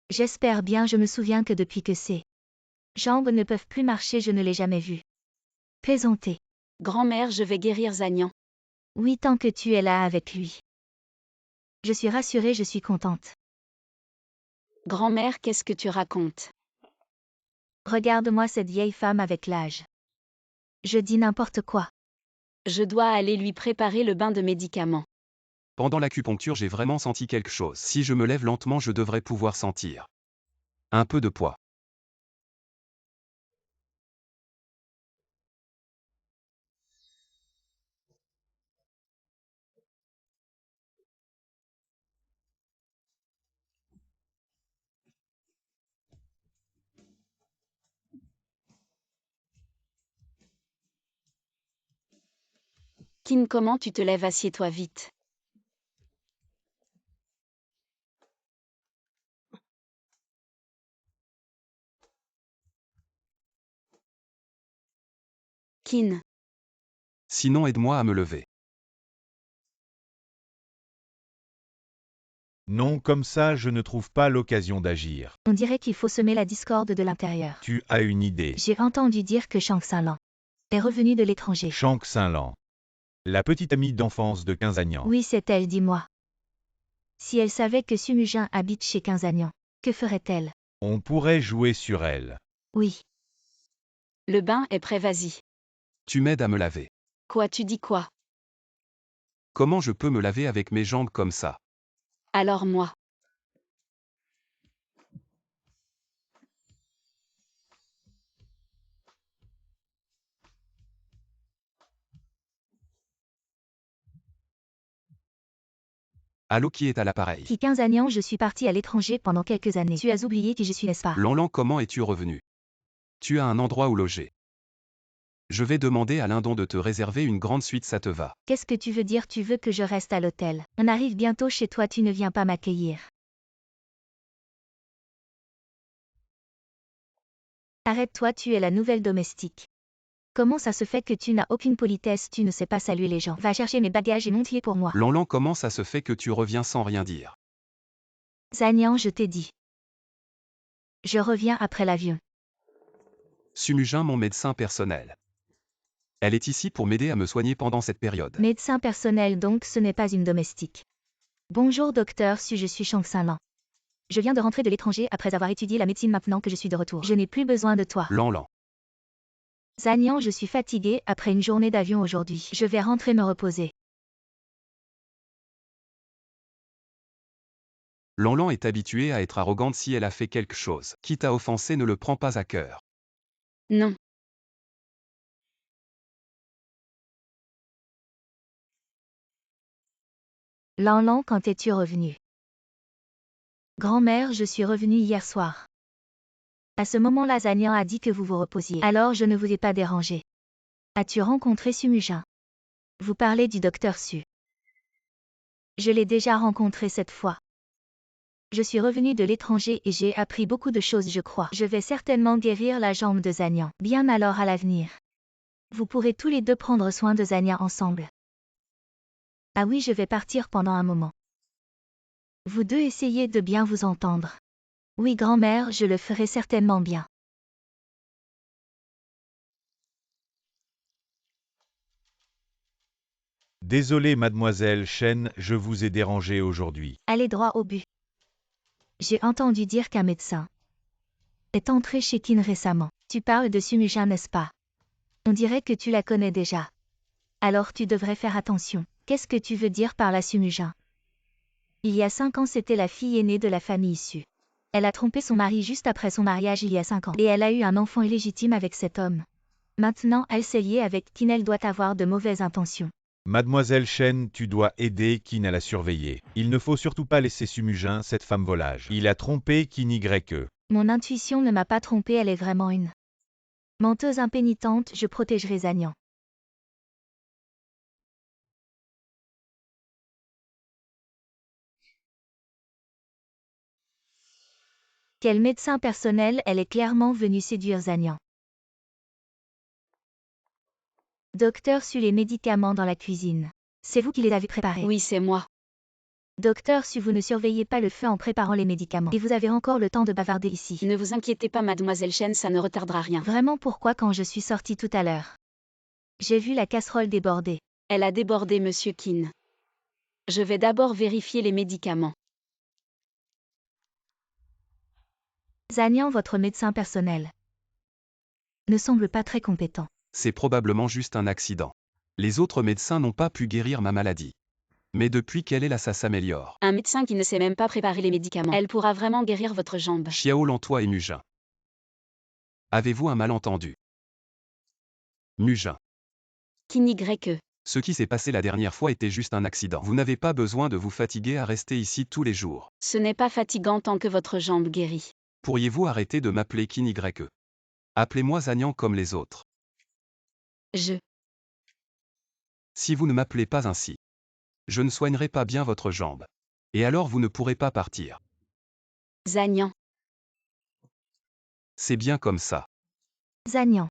J'espère bien, je me souviens que depuis que ces jambes ne peuvent plus marcher, je ne l'ai jamais vu plaisanter. Grand-mère, je vais guérir Zanyan. Oui, tant que tu es là avec lui. Je suis rassurée, je suis contente. Grand-mère, qu'est-ce que tu racontes? Regarde-moi cette vieille femme avec l'âge. Je dis n'importe quoi. Je dois aller lui préparer le bain de médicaments. Pendant l'acupuncture, j'ai vraiment senti quelque chose. Si je me lève lentement, je devrais pouvoir sentir un peu de poids. Kin, comment tu te lèves? Assieds-toi vite. Kin, Sinon, aide-moi à me lever. Non, comme ça, je ne trouve pas l'occasion d'agir. On dirait qu'il faut semer la discorde de l'intérieur. Tu as une idée. J'ai entendu dire que Shang Xinlan est revenu de l'étranger. Shank Saint-Lan. La petite amie d'enfance de Quinzagnan. Oui, c'est elle, dis-moi. Si elle savait que Sumujin habite chez Quinzagnan, que ferait-elle? On pourrait jouer sur elle. Oui. le bain est prêt, vas-y. Tu m'aides à me laver. Quoi, tu dis quoi? Comment je peux me laver avec mes jambes comme ça? Alors moi. Allô, qui est à l'appareil? Qui Quinzagnan, je suis partie à l'étranger pendant quelques années. Tu as oublié qui je suis, n'est-ce pas? Lanlan, comment es-tu revenu? Tu as un endroit où loger. Je vais demander à Lindon de te réserver une grande suite, ça te va? Qu'est-ce que tu veux dire? Tu veux que je reste à l'hôtel? On arrive bientôt chez toi, tu ne viens pas m'accueillir. Arrête-toi, tu es la nouvelle domestique. Comment ça se fait que tu n'as aucune politesse, tu ne sais pas saluer les gens? Va chercher mes bagages et monte-les pour moi. Lanlan, comment ça se fait que tu reviens sans rien dire? Zanyan, je t'ai dit. Je reviens après l'avion. Sumujin, mon médecin personnel. Elle est ici pour m'aider à me soigner pendant cette période. Médecin personnel donc, ce n'est pas une domestique. Bonjour docteur Su, je suis Shang Xinlan. Je viens de rentrer de l'étranger après avoir étudié la médecine maintenant que je suis de retour. Je n'ai plus besoin de toi. Lanlan. Zanyan, je suis fatiguée après une journée d'avion aujourd'hui. Je vais rentrer me reposer. Lanlan est habituée à être arrogante. Si elle a fait quelque chose qui t'a offensé, ne le prends pas à cœur. Non. Lan, quand es-tu revenu? Grand-mère, je suis revenue hier soir. À ce moment-là, Zanyan a dit que vous vous reposiez. Alors je ne vous ai pas dérangé. As-tu rencontré Sumujin? Vous parlez du docteur Su. Je l'ai déjà rencontré cette fois. Je suis revenue de l'étranger et j'ai appris beaucoup de choses, je crois. Je vais certainement guérir la jambe de Zanyan. Bien alors à l'avenir. Vous pourrez tous les deux prendre soin de Zanyan ensemble. Ah oui, je vais partir pendant un moment. Vous deux essayez de bien vous entendre. Oui, grand-mère, je le ferai certainement bien. Désolé mademoiselle Chen, je vous ai dérangé aujourd'hui. Allez droit au but. J'ai entendu dire qu'un médecin est entré chez Qin récemment. Tu parles de Sumujin, n'est-ce pas? On dirait que tu la connais déjà. Alors tu devrais faire attention. Qu'est-ce que tu veux dire par la Sumujin? Il y a 5 ans, c'était la fille aînée de la famille issue. Elle a trompé son mari juste après son mariage il y a 5 ans. Et elle a eu un enfant illégitime avec cet homme. Maintenant, elle s'est liée avec Qin, elle doit avoir de mauvaises intentions. Mademoiselle Chen, tu dois aider Qin à la surveiller. Il ne faut surtout pas laisser Sumujin, cette femme volage. Il a trompé Qin Y. Mon intuition ne m'a pas trompée, elle est vraiment une menteuse impénitente, je protégerai Zanyan. Quel médecin personnel, elle est clairement venue séduire Zanyan. Docteur Su, les médicaments dans la cuisine. C'est vous qui les avez préparés? Oui, c'est moi. Docteur Su, vous ne surveillez pas le feu en préparant les médicaments. Et vous avez encore le temps de bavarder ici. Ne vous inquiétez pas, mademoiselle Chen, ça ne retardera rien. Vraiment, pourquoi quand je suis sortie tout à l'heure? J'ai vu la casserole déborder. Elle a débordé, monsieur Qin. Je vais d'abord vérifier les médicaments. Zanyan, votre médecin personnel, ne semble pas très compétent. C'est probablement juste un accident. Les autres médecins n'ont pas pu guérir ma maladie. Mais depuis qu'elle est là, ça s'améliore. Un médecin qui ne sait même pas préparer les médicaments. Elle pourra vraiment guérir votre jambe. Xiao Lantois et Mujin. Avez-vous un malentendu? Mujin. Qin Y. Ce qui s'est passé la dernière fois était juste un accident. Vous n'avez pas besoin de vous fatiguer à rester ici tous les jours. Ce n'est pas fatigant tant que votre jambe guérit. Pourriez-vous arrêter de m'appeler Qin Y? Appelez-moi Zanyan comme les autres. Si vous ne m'appelez pas ainsi, je ne soignerai pas bien votre jambe. Et alors vous ne pourrez pas partir. Zanyan. C'est bien comme ça. Zanyan.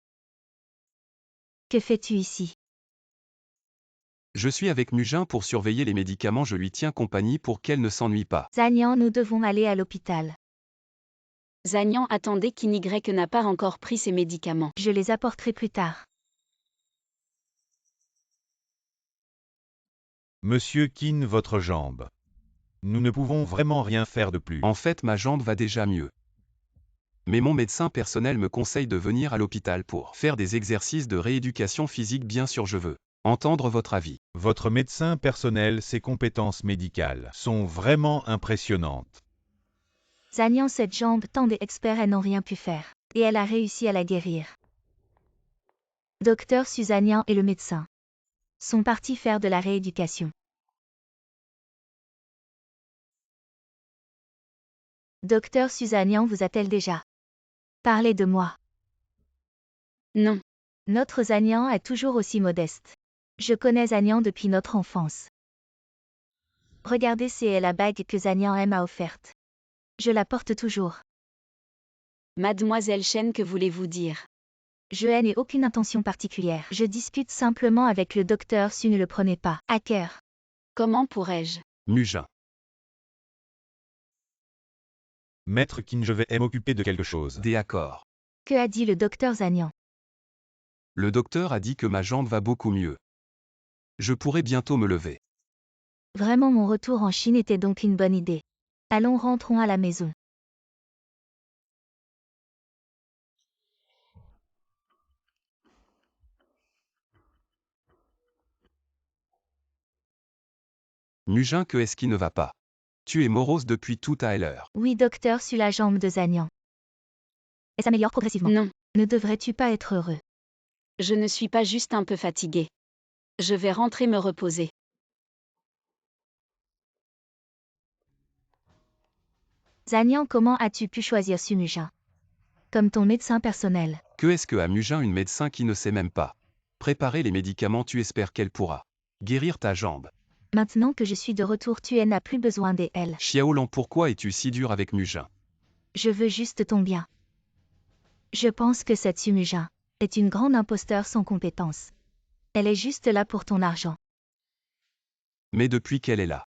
Que fais-tu ici? Je suis avec Mujin pour surveiller les médicaments, je lui tiens compagnie pour qu'elle ne s'ennuie pas. Zanyan, nous devons aller à l'hôpital. Zanyan, attendez, Qin Y n'a pas encore pris ses médicaments. Je les apporterai plus tard. Monsieur Qin, votre jambe. Nous ne pouvons vraiment rien faire de plus. En fait, ma jambe va déjà mieux. Mais mon médecin personnel me conseille de venir à l'hôpital pour faire des exercices de rééducation physique, bien sûr je veux entendre votre avis. Votre médecin personnel, ses compétences médicales sont vraiment impressionnantes. Zanyan, cette jambe, tant d'experts, elles n'ont rien pu faire. Et elle a réussi à la guérir. Docteur Suzanyan et le médecin sont partis faire de la rééducation. Docteur Suzanyan vous a-t-elle déjà parlé de moi? Non. Notre Zanyan est toujours aussi modeste. Je connais Zanyan depuis notre enfance. Regardez, c'est la bague que Zanyan m'a offerte. Je la porte toujours. Mademoiselle Chen, que voulez-vous dire? Je n'ai aucune intention particulière. Je discute simplement avec le docteur Su, ne le prenez pas à cœur. Comment pourrais-je? Mujin. Maître Qin, je vais m'occuper de quelque chose. D'accord. Que a dit le docteur Zanyan? Le docteur a dit que ma jambe va beaucoup mieux. Je pourrai bientôt me lever. Vraiment, mon retour en Chine était donc une bonne idée. Allons, rentrons à la maison. Mujin, que est-ce qui ne va pas? Tu es morose depuis tout à l'heure. Oui, docteur, sur la jambe de Zanyan. Elle s'améliore progressivement. Non. Ne devrais-tu pas être heureux? Je ne suis pas juste un peu fatiguée. Je vais rentrer me reposer. Zagnan, comment as-tu pu choisir Sumujin comme ton médecin personnel? Que est-ce que a Mujin, une médecin qui ne sait même pas préparer les médicaments? Tu espères qu'elle pourra guérir ta jambe? Maintenant que je suis de retour, tu n'as plus besoin d'elle. Xiaolan, pourquoi es-tu si dur avec Mujin? Je veux juste ton bien. Je pense que cette Sumujin est une grande imposteur sans compétence. Elle est juste là pour ton argent. Mais depuis qu'elle est là,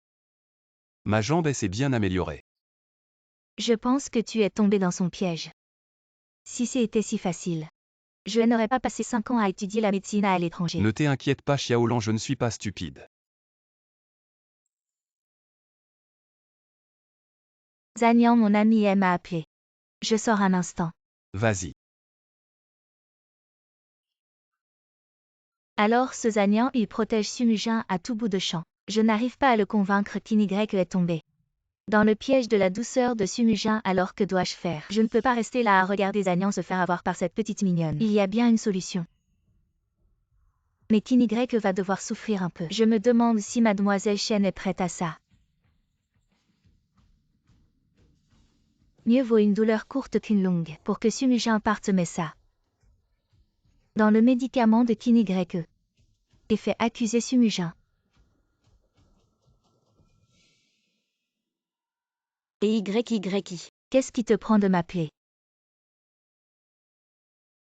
ma jambe s'est bien améliorée. Je pense que tu es tombé dans son piège. Si c'était si facile, je n'aurais pas passé 5 ans à étudier la médecine à l'étranger. Ne t'inquiète pas Xiaolan, je ne suis pas stupide. Zagnan, mon ami, m'a appelé. Je sors un instant. Vas-y. Alors ce Zagnan, il protège Sumujin à tout bout de champ. Je n'arrive pas à le convaincre qu'Y est tombé dans le piège de la douceur de Sumujin. Alors que dois-je faire? Je ne peux pas rester là à regarder Zagnan se faire avoir par cette petite mignonne. Il y a bien une solution. Mais Ky va devoir souffrir un peu. Je me demande si mademoiselle Chen est prête à ça. Mieux vaut une douleur courte qu'une longue pour que Sumujin parte, mais ça. Dans le médicament de Ky et fait accuser Sumujin. Et YYI. Qu'est-ce qui te prend de m'appeler?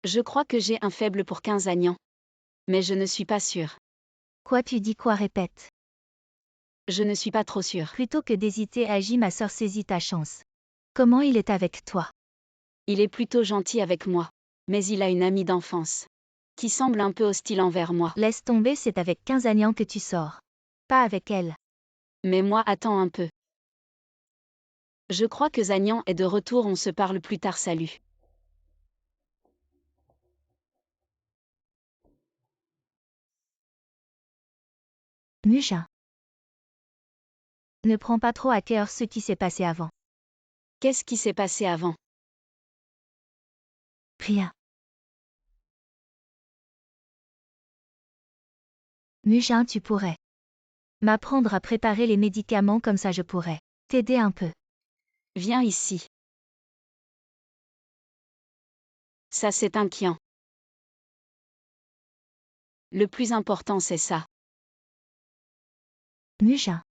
Je crois que j'ai un faible pour 15 Zagnan. Mais je ne suis pas sûre. Quoi, tu dis quoi? Répète. Je ne suis pas trop sûre. Plutôt que d'hésiter, agis, ma sœur, saisis ta chance. Comment il est avec toi? Il est plutôt gentil avec moi. Mais il a une amie d'enfance. Qui semble un peu hostile envers moi. Laisse tomber, c'est avec 15 Zagnan que tu sors. Pas avec elle. Mais moi, attends un peu. Je crois que Zagnan est de retour, on se parle plus tard, salut. Mujin. Ne prends pas trop à cœur ce qui s'est passé avant. Qu'est-ce qui s'est passé avant? Rien. Mujin, tu pourrais m'apprendre à préparer les médicaments, comme ça je pourrais t'aider un peu. Viens ici. Ça c'est inquiétant. Le plus important c'est ça. Mujin.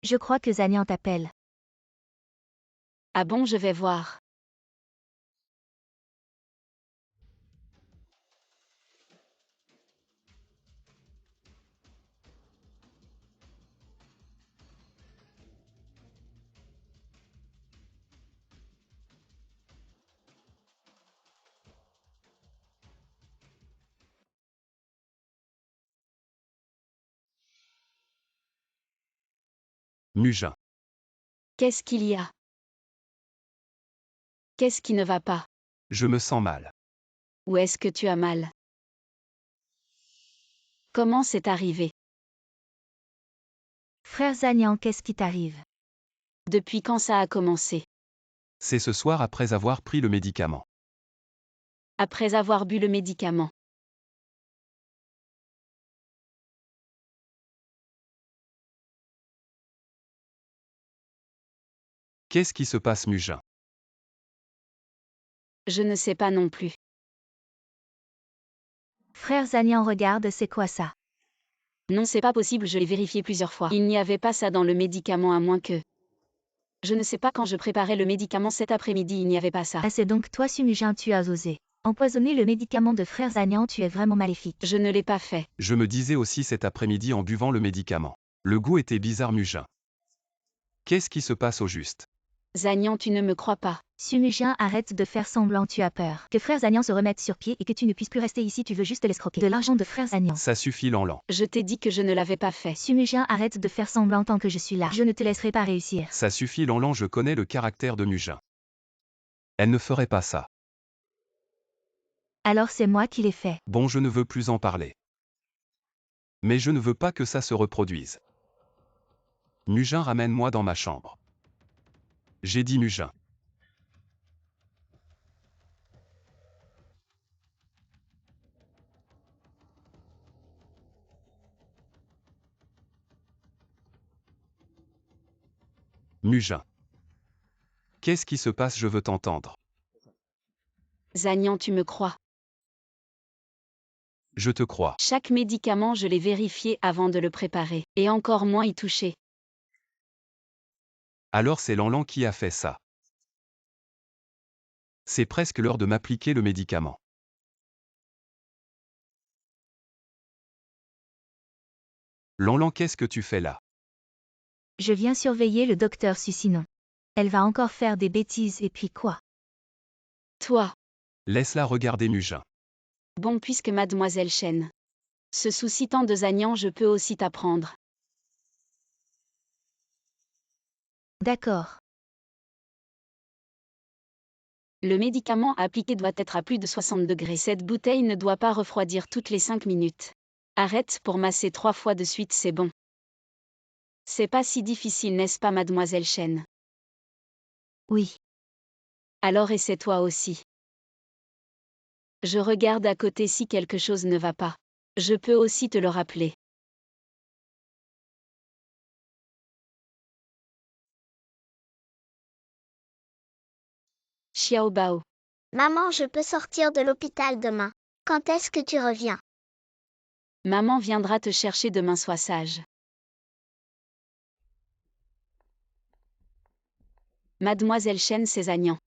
Je crois que Zagnan t'appelle. Ah bon, je vais voir. Mujin. Qu'est-ce qu'il y a? Qu'est-ce qui ne va pas? Je me sens mal. Où est-ce que tu as mal? Comment c'est arrivé? Frère Zagnan, qu'est-ce qui t'arrive? Depuis quand ça a commencé? C'est ce soir après avoir pris le médicament. Après avoir bu le médicament. Qu'est-ce qui se passe Mujin? Je ne sais pas non plus. Frère Zagnan, regarde, c'est quoi ça? Non, c'est pas possible, je l'ai vérifié plusieurs fois. Il n'y avait pas ça dans le médicament, à moins que... Je ne sais pas, quand je préparais le médicament cet après-midi, il n'y avait pas ça. Ah, c'est donc toi, Sumujin, tu as osé empoisonner le médicament de frère Zagnan, tu es vraiment maléfique. Je ne l'ai pas fait. Je me disais aussi cet après-midi en buvant le médicament. Le goût était bizarre Mujin. Qu'est-ce qui se passe au juste? Zagnan, tu ne me crois pas. Sumujin, arrête de faire semblant, tu as peur que frère Zagnan se remette sur pied et que tu ne puisses plus rester ici, tu veux juste l'escroquer de l'argent de frère Zagnan. Ça suffit Lanlan. Je t'ai dit que je ne l'avais pas fait. Sumujin, arrête de faire semblant tant que je suis là. Je ne te laisserai pas réussir. Ça suffit Lanlan, je connais le caractère de Mujin. Elle ne ferait pas ça. Alors c'est moi qui l'ai fait. Bon, je ne veux plus en parler. Mais je ne veux pas que ça se reproduise. Mujin, ramène-moi dans ma chambre. J'ai dit Mujin. Mujin. Qu'est-ce qui se passe? Je veux t'entendre. Zagnan, tu me crois. Je te crois. Chaque médicament, je l'ai vérifié avant de le préparer, et encore moins y toucher. Alors c'est Lanlan qui a fait ça. C'est presque l'heure de m'appliquer le médicament. Lanlan, qu'est-ce que tu fais là? Je viens surveiller le docteur Susinon. Elle va encore faire des bêtises et puis quoi? Toi, Laisse-la regarder Mugin. bon puisque mademoiselle Chen se soucie tant de Zagnan, je peux aussi t'apprendre. D'accord. Le médicament appliqué doit être à plus de 60 degrés. Cette bouteille ne doit pas refroidir toutes les 5 minutes. Arrête pour masser 3 fois de suite, c'est bon. C'est pas si difficile, n'est-ce pas, mademoiselle Chen? Oui. Alors essaie toi aussi. Je regarde à côté si quelque chose ne va pas. Je peux aussi te le rappeler. Xiao Bao. Maman, je peux sortir de l'hôpital demain. Quand est-ce que tu reviens? Maman viendra te chercher demain, sois sage. Mademoiselle Chen, c'est Zagnan.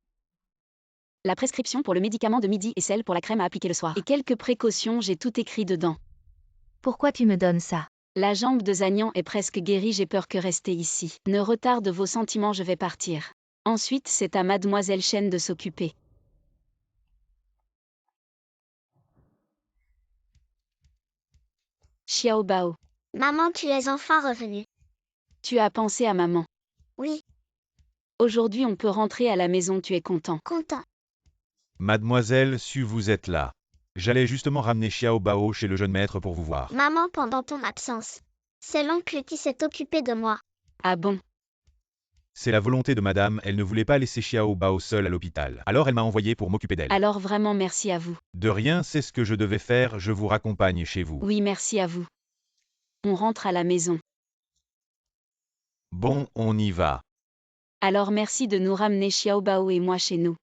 La prescription pour le médicament de midi et celle pour la crème à appliquer le soir. Et quelques précautions, j'ai tout écrit dedans. Pourquoi tu me donnes ça? La jambe de Zagnan est presque guérie, j'ai peur que rester ici ne retarde vos sentiments, je vais partir. Ensuite, c'est à mademoiselle Chen de s'occuper. Xiao Bao. Maman, tu es enfin revenue. Tu as pensé à maman. Oui, Aujourd'hui on peut rentrer à la maison, tu es content. content. Mademoiselle Su, vous êtes là. J'allais justement ramener Xiao Bao chez le jeune maître pour vous voir. Maman, pendant ton absence, c'est l'oncle qui s'est occupé de moi. Ah bon? C'est la volonté de madame, elle ne voulait pas laisser Xiao Bao seule à l'hôpital. Alors elle m'a envoyé pour m'occuper d'elle. Alors vraiment merci à vous. De rien, c'est ce que je devais faire, je vous raccompagne chez vous. Oui, merci à vous. On rentre à la maison. Bon, on y va. Alors merci de nous ramener Xiao Bao et moi chez nous.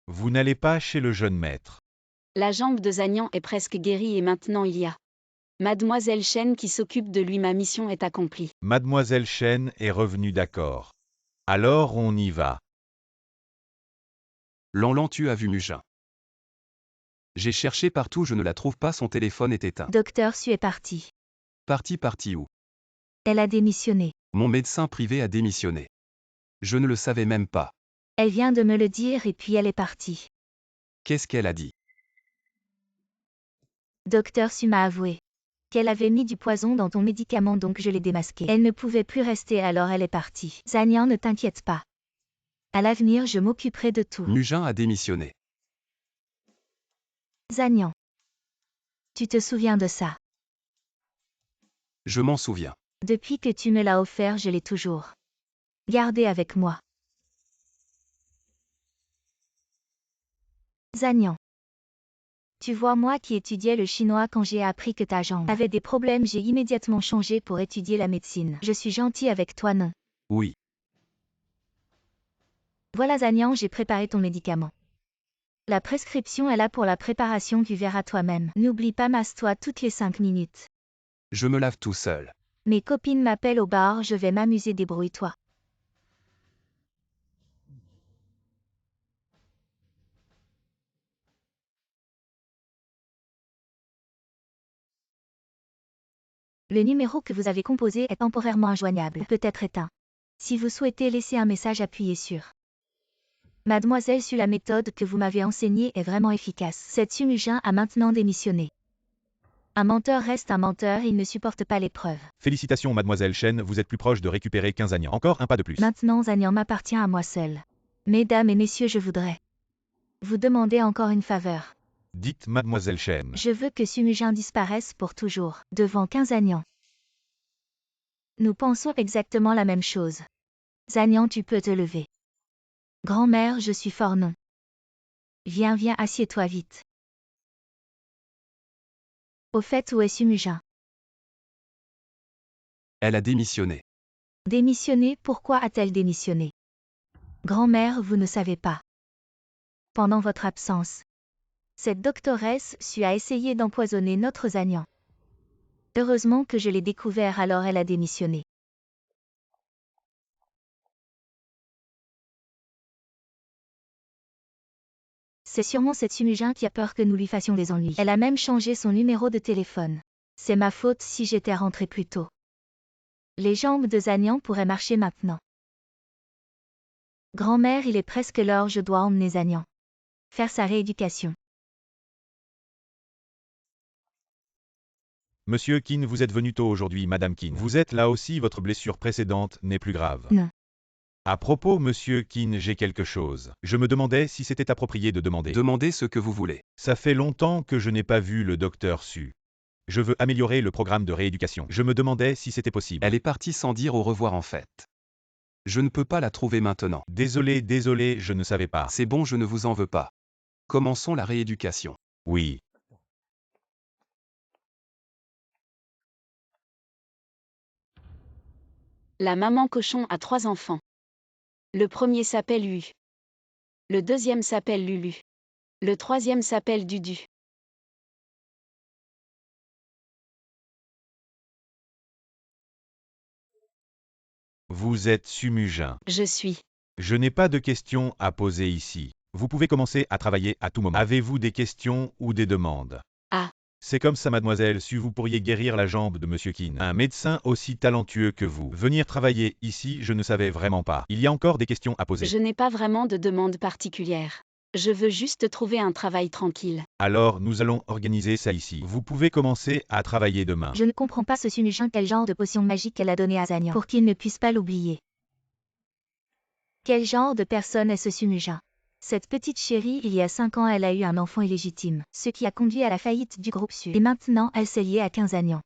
Vous n'allez pas chez le jeune maître. La jambe de Zagnan est presque guérie et maintenant il y a mademoiselle Chen qui s'occupe de lui, ma mission est accomplie. Mademoiselle Chen est revenue d'accord. Alors on y va. Lanlan, tu as vu Mugin. J'ai cherché partout, je ne la trouve pas, son téléphone est éteint. Docteur Su est partie. Parti où? Elle a démissionné. Mon médecin privé a démissionné. Je ne le savais même pas. Elle vient de me le dire et puis elle est partie. Qu'est-ce qu'elle a dit? Docteur Su m'a avoué qu'elle avait mis du poison dans ton médicament, donc je l'ai démasqué. Elle ne pouvait plus rester, alors elle est partie. Zagnan, ne t'inquiète pas. À l'avenir, je m'occuperai de tout. Mugin a démissionné. Zagnan. Tu te souviens de ça? Je m'en souviens. Depuis que tu me l'as offert, je l'ai toujours gardé avec moi. Zagnan. Tu vois, moi qui étudiais le chinois, quand j'ai appris que ta jambe avait des problèmes, j'ai immédiatement changé pour étudier la médecine. Je suis gentil avec toi, non? Oui. Voilà Zagnan, j'ai préparé ton médicament. La prescription est là pour la préparation, tu verras toi-même. N'oublie pas, masse-toi toutes les 5 minutes. Je me lave tout seul. Mes copines m'appellent au bar, je vais m'amuser, débrouille-toi. Le numéro que vous avez composé est temporairement injoignable, peut être éteint. Si vous souhaitez laisser un message, appuyez sur Mademoiselle Su, la méthode que vous m'avez enseignée est vraiment efficace. Cette Su Mugin a maintenant démissionné. Un menteur reste un menteur, il ne supporte pas l'épreuve. Félicitations Mademoiselle Chen, vous êtes plus proche de récupérer qu'un Zagnan. Encore un pas de plus. Maintenant Zagnan m'appartient à moi seul. Mesdames et messieurs, je voudrais vous demander encore une faveur. Dites Mademoiselle Chen. Je veux que Su Mugin disparaisse pour toujours, devant qu'un Zagnan. Nous pensons exactement la même chose. Zagnan, tu peux te lever. Grand-mère, je suis fort, non. Viens, assieds-toi vite. Au fait, où est Su Mugin? Elle a démissionné. Démissionné? Pourquoi a-t-elle démissionné? Grand-mère, vous ne savez pas. Pendant votre absence, cette doctoresse Su a essayé d'empoisonner notre Zagnan. Heureusement que je l'ai découvert, alors elle a démissionné. C'est sûrement cette Sumujin qui a peur que nous lui fassions des ennuis. Elle a même changé son numéro de téléphone. C'est ma faute si j'étais rentrée plus tôt. Les jambes de Zagnan pourraient marcher maintenant. Grand-mère, il est presque l'heure, je dois emmener Zagnan faire sa rééducation. Monsieur Kin, vous êtes venu tôt aujourd'hui, Madame Kin. Vous êtes là aussi, votre blessure précédente n'est plus grave. Non. À propos, Monsieur Kin, j'ai quelque chose. Je me demandais si c'était approprié de demander. Demandez ce que vous voulez. Ça fait longtemps que je n'ai pas vu le docteur Su. Je veux améliorer le programme de rééducation. Je me demandais si c'était possible. Elle est partie sans dire au revoir en fait. Je ne peux pas la trouver maintenant. Désolé, je ne savais pas. C'est bon, je ne vous en veux pas. Commençons la rééducation. Oui. La maman cochon a 3 enfants. Le premier s'appelle Hu. Le deuxième s'appelle Lulu. Le troisième s'appelle Dudu. Vous êtes Sumujin. Je suis. Je n'ai pas de questions à poser ici. Vous pouvez commencer à travailler à tout moment. Avez-vous des questions ou des demandes? Ah. C'est comme ça, mademoiselle Su, vous pourriez guérir la jambe de Monsieur Kin. Un médecin aussi talentueux que vous. Venir travailler ici, je ne savais vraiment pas. Il y a encore des questions à poser. Je n'ai pas vraiment de demande particulière. Je veux juste trouver un travail tranquille. Alors, nous allons organiser ça ici. Vous pouvez commencer à travailler demain. Je ne comprends pas ce Sumujin, quel genre de potion magique elle a donnée à Zagnan pour qu'il ne puisse pas l'oublier. Quel genre de personne est ce Sumujin? Cette petite chérie, il y a 5 ans, elle a eu un enfant illégitime, ce qui a conduit à la faillite du groupe Su. Et maintenant, elle s'est liée à 15 Zagnan.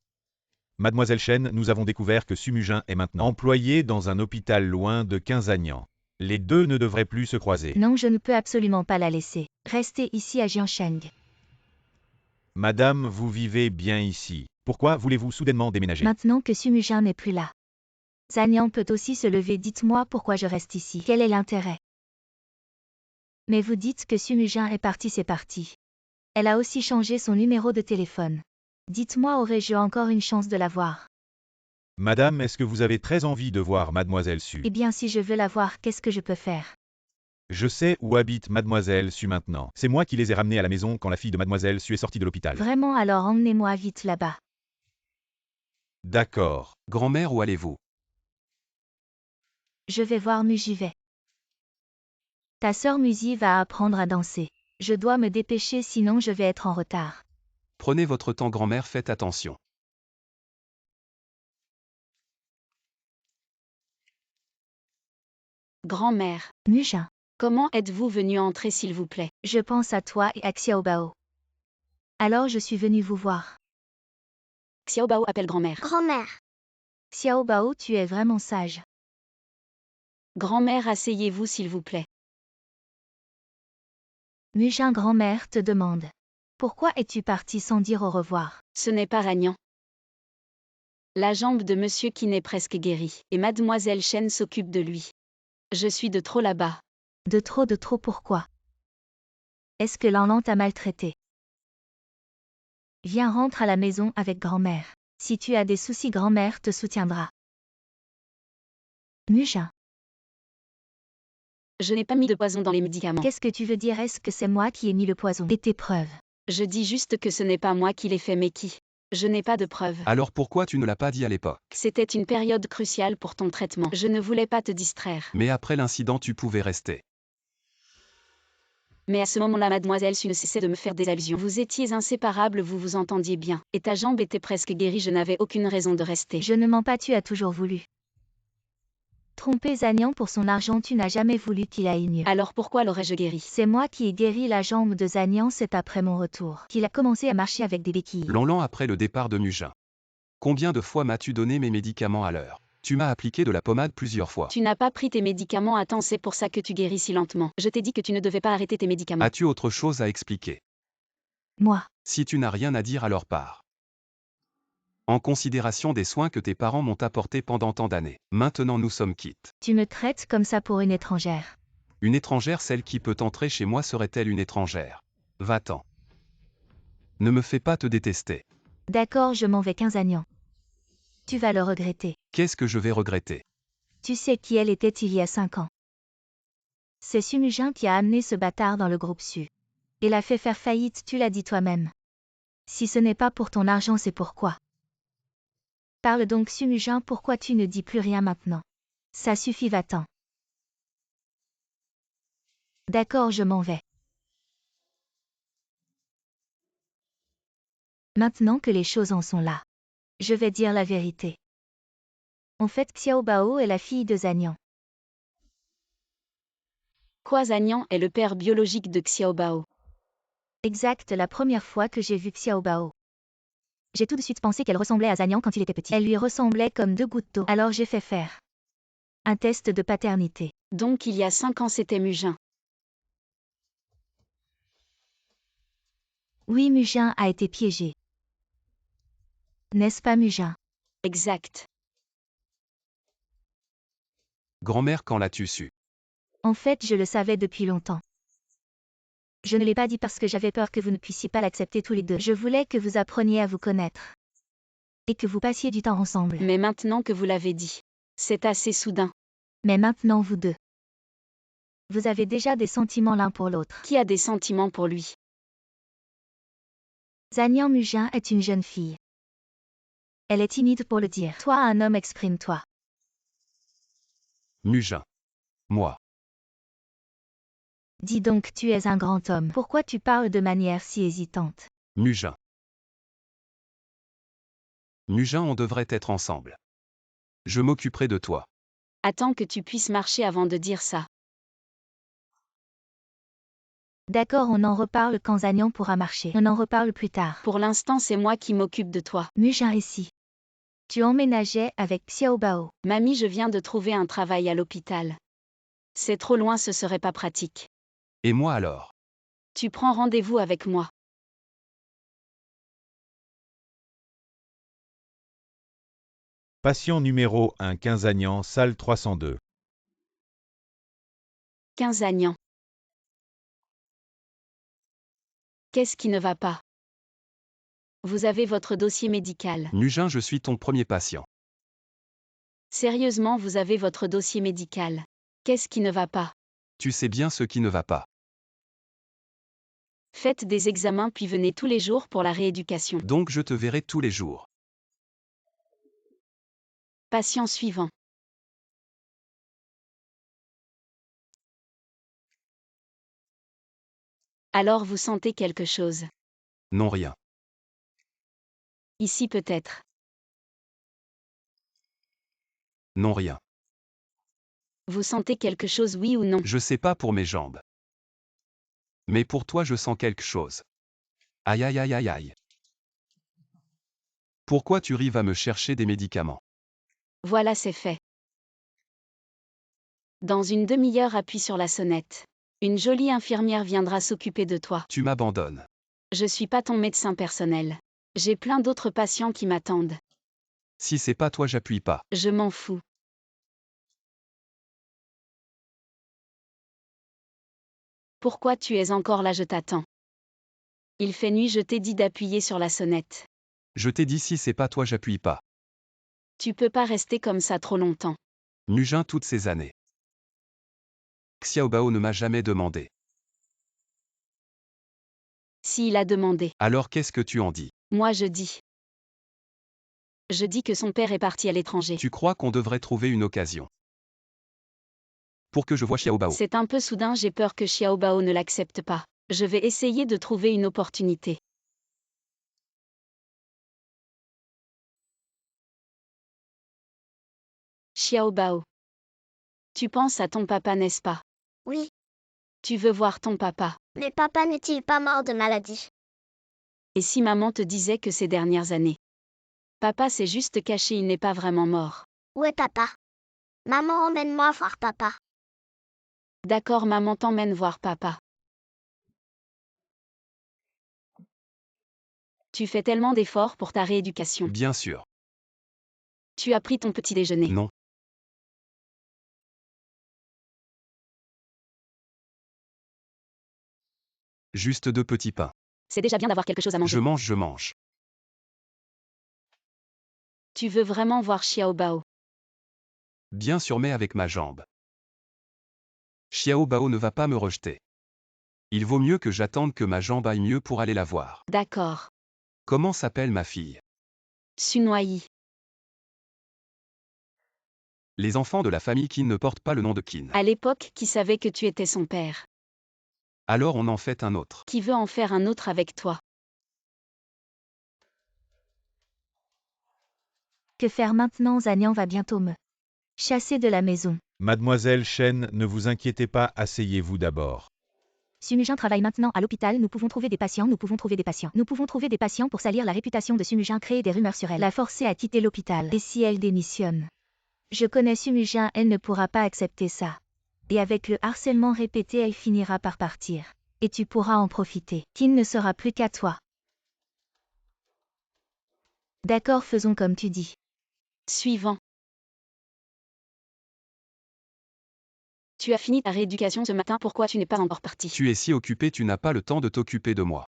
Mademoiselle Chen, nous avons découvert que Sumujin est maintenant employé dans un hôpital loin de Quinzagnan. Les deux ne devraient plus se croiser. Non, je ne peux absolument pas la laisser. Restez ici à Jiansheng. Madame, vous vivez bien ici. Pourquoi voulez-vous soudainement déménager? Maintenant que Sumujin n'est plus là. Zagnan peut aussi se lever, dites-moi pourquoi je reste ici. Quel est l'intérêt? Mais vous dites que Sumujin est parti, c'est parti. Elle a aussi changé son numéro de téléphone. Dites-moi, aurais-je encore une chance de la voir? Madame, est-ce que vous avez très envie de voir Mademoiselle Su? Eh bien, si je veux la voir, qu'est-ce que je peux faire? Je sais où habite Mademoiselle Su maintenant. C'est moi qui les ai ramenés à la maison quand la fille de Mademoiselle Su est sortie de l'hôpital. Vraiment, alors emmenez-moi vite là-bas. D'accord. Grand-mère, où allez-vous? Je vais voir Mu, j'y vais. Ta sœur Musi va apprendre à danser. Je dois me dépêcher, sinon je vais être en retard. Prenez votre temps, grand-mère, faites attention. Grand-mère, Mujin, comment êtes-vous venue entrer s'il vous plaît? je pense à toi et à Xiaobao. Alors je suis venue vous voir. Xiaobao appelle grand-mère. Grand-mère, Xiaobao, tu es vraiment sage. Grand-mère, asseyez-vous s'il vous plaît. Mujin, grand-mère te demande. Pourquoi es-tu parti sans dire au revoir? Ce n'est pas Ragnan. La jambe de Monsieur Kin est presque guérie, et Mademoiselle Chen s'occupe de lui. Je suis de trop là-bas. De trop, pourquoi? Est-ce que Lanlan t'a maltraité? Viens, rentre à la maison avec grand-mère. Si tu as des soucis, grand-mère te soutiendra. Mujin, Je n'ai pas mis de poison dans les médicaments. qu'est-ce que tu veux dire? Est-ce que c'est moi qui ai mis le poison? Et tes preuves? Je dis juste que ce n'est pas moi qui l'ai fait, mais qui? Je n'ai pas de preuves. Alors pourquoi tu ne l'as pas dit à l'époque? C'était une période cruciale pour ton traitement. Je ne voulais pas te distraire. Mais après l'incident, tu pouvais rester. Mais à ce moment-là, Mademoiselle Su ne cessait de me faire des allusions. Vous étiez inséparables, vous vous entendiez bien. Et ta jambe était presque guérie, je n'avais aucune raison de rester. Je ne mens pas, tu as toujours voulu. Tromper Zagnan pour son argent, tu n'as jamais voulu qu'il aille mieux. Alors pourquoi l'aurais-je guéri? C'est moi qui ai guéri la jambe de Zagnan, c'est après mon retour qu'il a commencé à marcher avec des béquilles. Lanlan après le départ de Mujin. Combien de fois m'as-tu donné mes médicaments à l'heure? Tu m'as appliqué de la pommade plusieurs fois. Tu n'as pas pris tes médicaments à temps, c'est pour ça que tu guéris si lentement. Je t'ai dit que tu ne devais pas arrêter tes médicaments. As-tu autre chose à expliquer? Moi, Si tu n'as rien à dire, alors pars. En considération des soins que tes parents m'ont apportés pendant tant d'années. Maintenant nous sommes quittes. tu me traites comme ça pour une étrangère. Une étrangère, celle qui peut entrer chez moi serait-elle une étrangère? Va-t'en. Ne me fais pas te détester. D'accord, je m'en vais 15 agnan. Tu vas le regretter. Qu'est-ce que je vais regretter? Tu sais qui elle était il y a 5 ans. C'est Sumujin qui a amené ce bâtard dans le groupe Su. Il a fait faire faillite, tu l'as dit toi-même. Si ce n'est pas pour ton argent, c'est pourquoi. Parle donc Sumujin, pourquoi tu ne dis plus rien maintenant? Ça suffit, va-t'en. D'accord, je m'en vais. Maintenant que les choses en sont là, je vais dire la vérité. En fait, Xiaobao est la fille de Zhanyan. Quoi, Zhanyan est le père biologique de Xiaobao. Exact, la première fois que j'ai vu Xiaobao. J'ai tout de suite pensé qu'elle ressemblait à Zhanyan quand il était petit. Elle lui ressemblait comme 2 gouttes d'eau. Alors j'ai fait faire un test de paternité. Donc il y a 5 ans c'était Mujin. Oui, Mujin a été piégé. N'est-ce pas, Mujin? Exact. Grand-mère, quand l'as-tu su? En fait, je le savais depuis longtemps. Je ne l'ai pas dit parce que j'avais peur que vous ne puissiez pas l'accepter tous les deux. Je voulais que vous appreniez à vous connaître. Et que vous passiez du temps ensemble. Mais maintenant que vous l'avez dit, c'est assez soudain. Mais maintenant, vous deux. Vous avez déjà des sentiments l'un pour l'autre. Qui a des sentiments pour lui? Zhanyan Mujin est une jeune fille. Elle est timide pour le dire. Toi, un homme, exprime-toi. Mujin. Moi. Dis donc, tu es un grand homme. Pourquoi tu parles de manière si hésitante? Mujin. Mujin, on devrait être ensemble. Je m'occuperai de toi. Attends que tu puisses marcher avant de dire ça. D'accord, on en reparle quand Zhanyan pourra marcher. On en reparle plus tard. Pour l'instant, c'est moi qui m'occupe de toi. Mujin ici. Tu emménageais avec Xiaobao. Mamie, je viens de trouver un travail à l'hôpital. C'est trop loin, ce serait pas pratique. Et moi alors? Tu prends rendez-vous avec moi. Patient numéro 1 15 Agnan, salle 302. 15 Agnan. Qu'est-ce qui ne va pas? Vous avez votre dossier médical. Mujin, je suis ton premier patient. Sérieusement, vous avez votre dossier médical. Qu'est-ce qui ne va pas? Tu sais bien ce qui ne va pas. Faites des examens puis venez tous les jours pour la rééducation. Donc je te verrai tous les jours. Patient suivant. Alors vous sentez quelque chose? Non, rien. Ici peut-être. Non, rien. Vous sentez quelque chose, oui ou non? Je sais pas pour mes jambes. Mais pour toi, je sens quelque chose. Aïe aïe aïe aïe aïe. Pourquoi tu ris, va me chercher des médicaments? Voilà, c'est fait. Dans une demi-heure, appuie sur la sonnette. Une jolie infirmière viendra s'occuper de toi. Tu m'abandonnes. Je suis pas ton médecin personnel. J'ai plein d'autres patients qui m'attendent. Si c'est pas toi, j'appuie pas. Je m'en fous. Pourquoi tu es encore là, je t'attends. Il fait nuit, je t'ai dit d'appuyer sur la sonnette. Je t'ai dit si c'est pas toi, j'appuie pas. Tu peux pas rester comme ça trop longtemps. Mujin toutes ces années. Xiaobao ne m'a jamais demandé. S'il a demandé. Alors qu'est-ce que tu en dis? Moi je dis. Je dis que son père est parti à l'étranger. Tu crois qu'on devrait trouver une occasion pour que je voie Xiaobao? C'est un peu soudain, j'ai peur que Xiaobao ne l'accepte pas. Je vais essayer de trouver une opportunité. Xiaobao. Tu penses à ton papa, n'est-ce pas? Oui, Tu veux voir ton papa. mais papa n'est-il pas mort de maladie? Et si maman te disait que ces dernières années, papa s'est juste caché, il n'est pas vraiment mort. Où est papa? Maman, emmène-moi voir papa. D'accord, maman t'emmène voir papa. Tu fais tellement d'efforts pour ta rééducation. Bien sûr. Tu as pris ton petit déjeuner. Non. Juste 2 petits pains. C'est déjà bien d'avoir quelque chose à manger. Je mange. Tu veux vraiment voir Xiao Bao? Bien sûr, mais avec ma jambe. Xiao Bao ne va pas me rejeter. Il vaut mieux que j'attende que ma jambe aille mieux pour aller la voir. D'accord. Comment s'appelle ma fille? Sunwai. Les enfants de la famille Qin ne portent pas le nom de Qin. À l'époque, qui savait que tu étais son père? Alors on en fait un autre. Qui veut en faire un autre avec toi? Que faire maintenant? Zanian va bientôt me chasser de la maison. Mademoiselle Chen, ne vous inquiétez pas, asseyez-vous d'abord. Sumujin travaille maintenant à l'hôpital, nous pouvons trouver des patients. Nous pouvons trouver des patients pour salir la réputation de Sumujin, créer des rumeurs sur elle, la forcer à quitter l'hôpital. Et si elle démissionne? Je connais Sumujin, elle ne pourra pas accepter ça. Et avec le harcèlement répété, elle finira par partir. Et tu pourras en profiter. Qin ne sera plus qu'à toi. D'accord, faisons comme tu dis. Suivant. Tu as fini ta rééducation ce matin, pourquoi tu n'es pas encore parti? Tu es si occupé, tu n'as pas le temps de t'occuper de moi.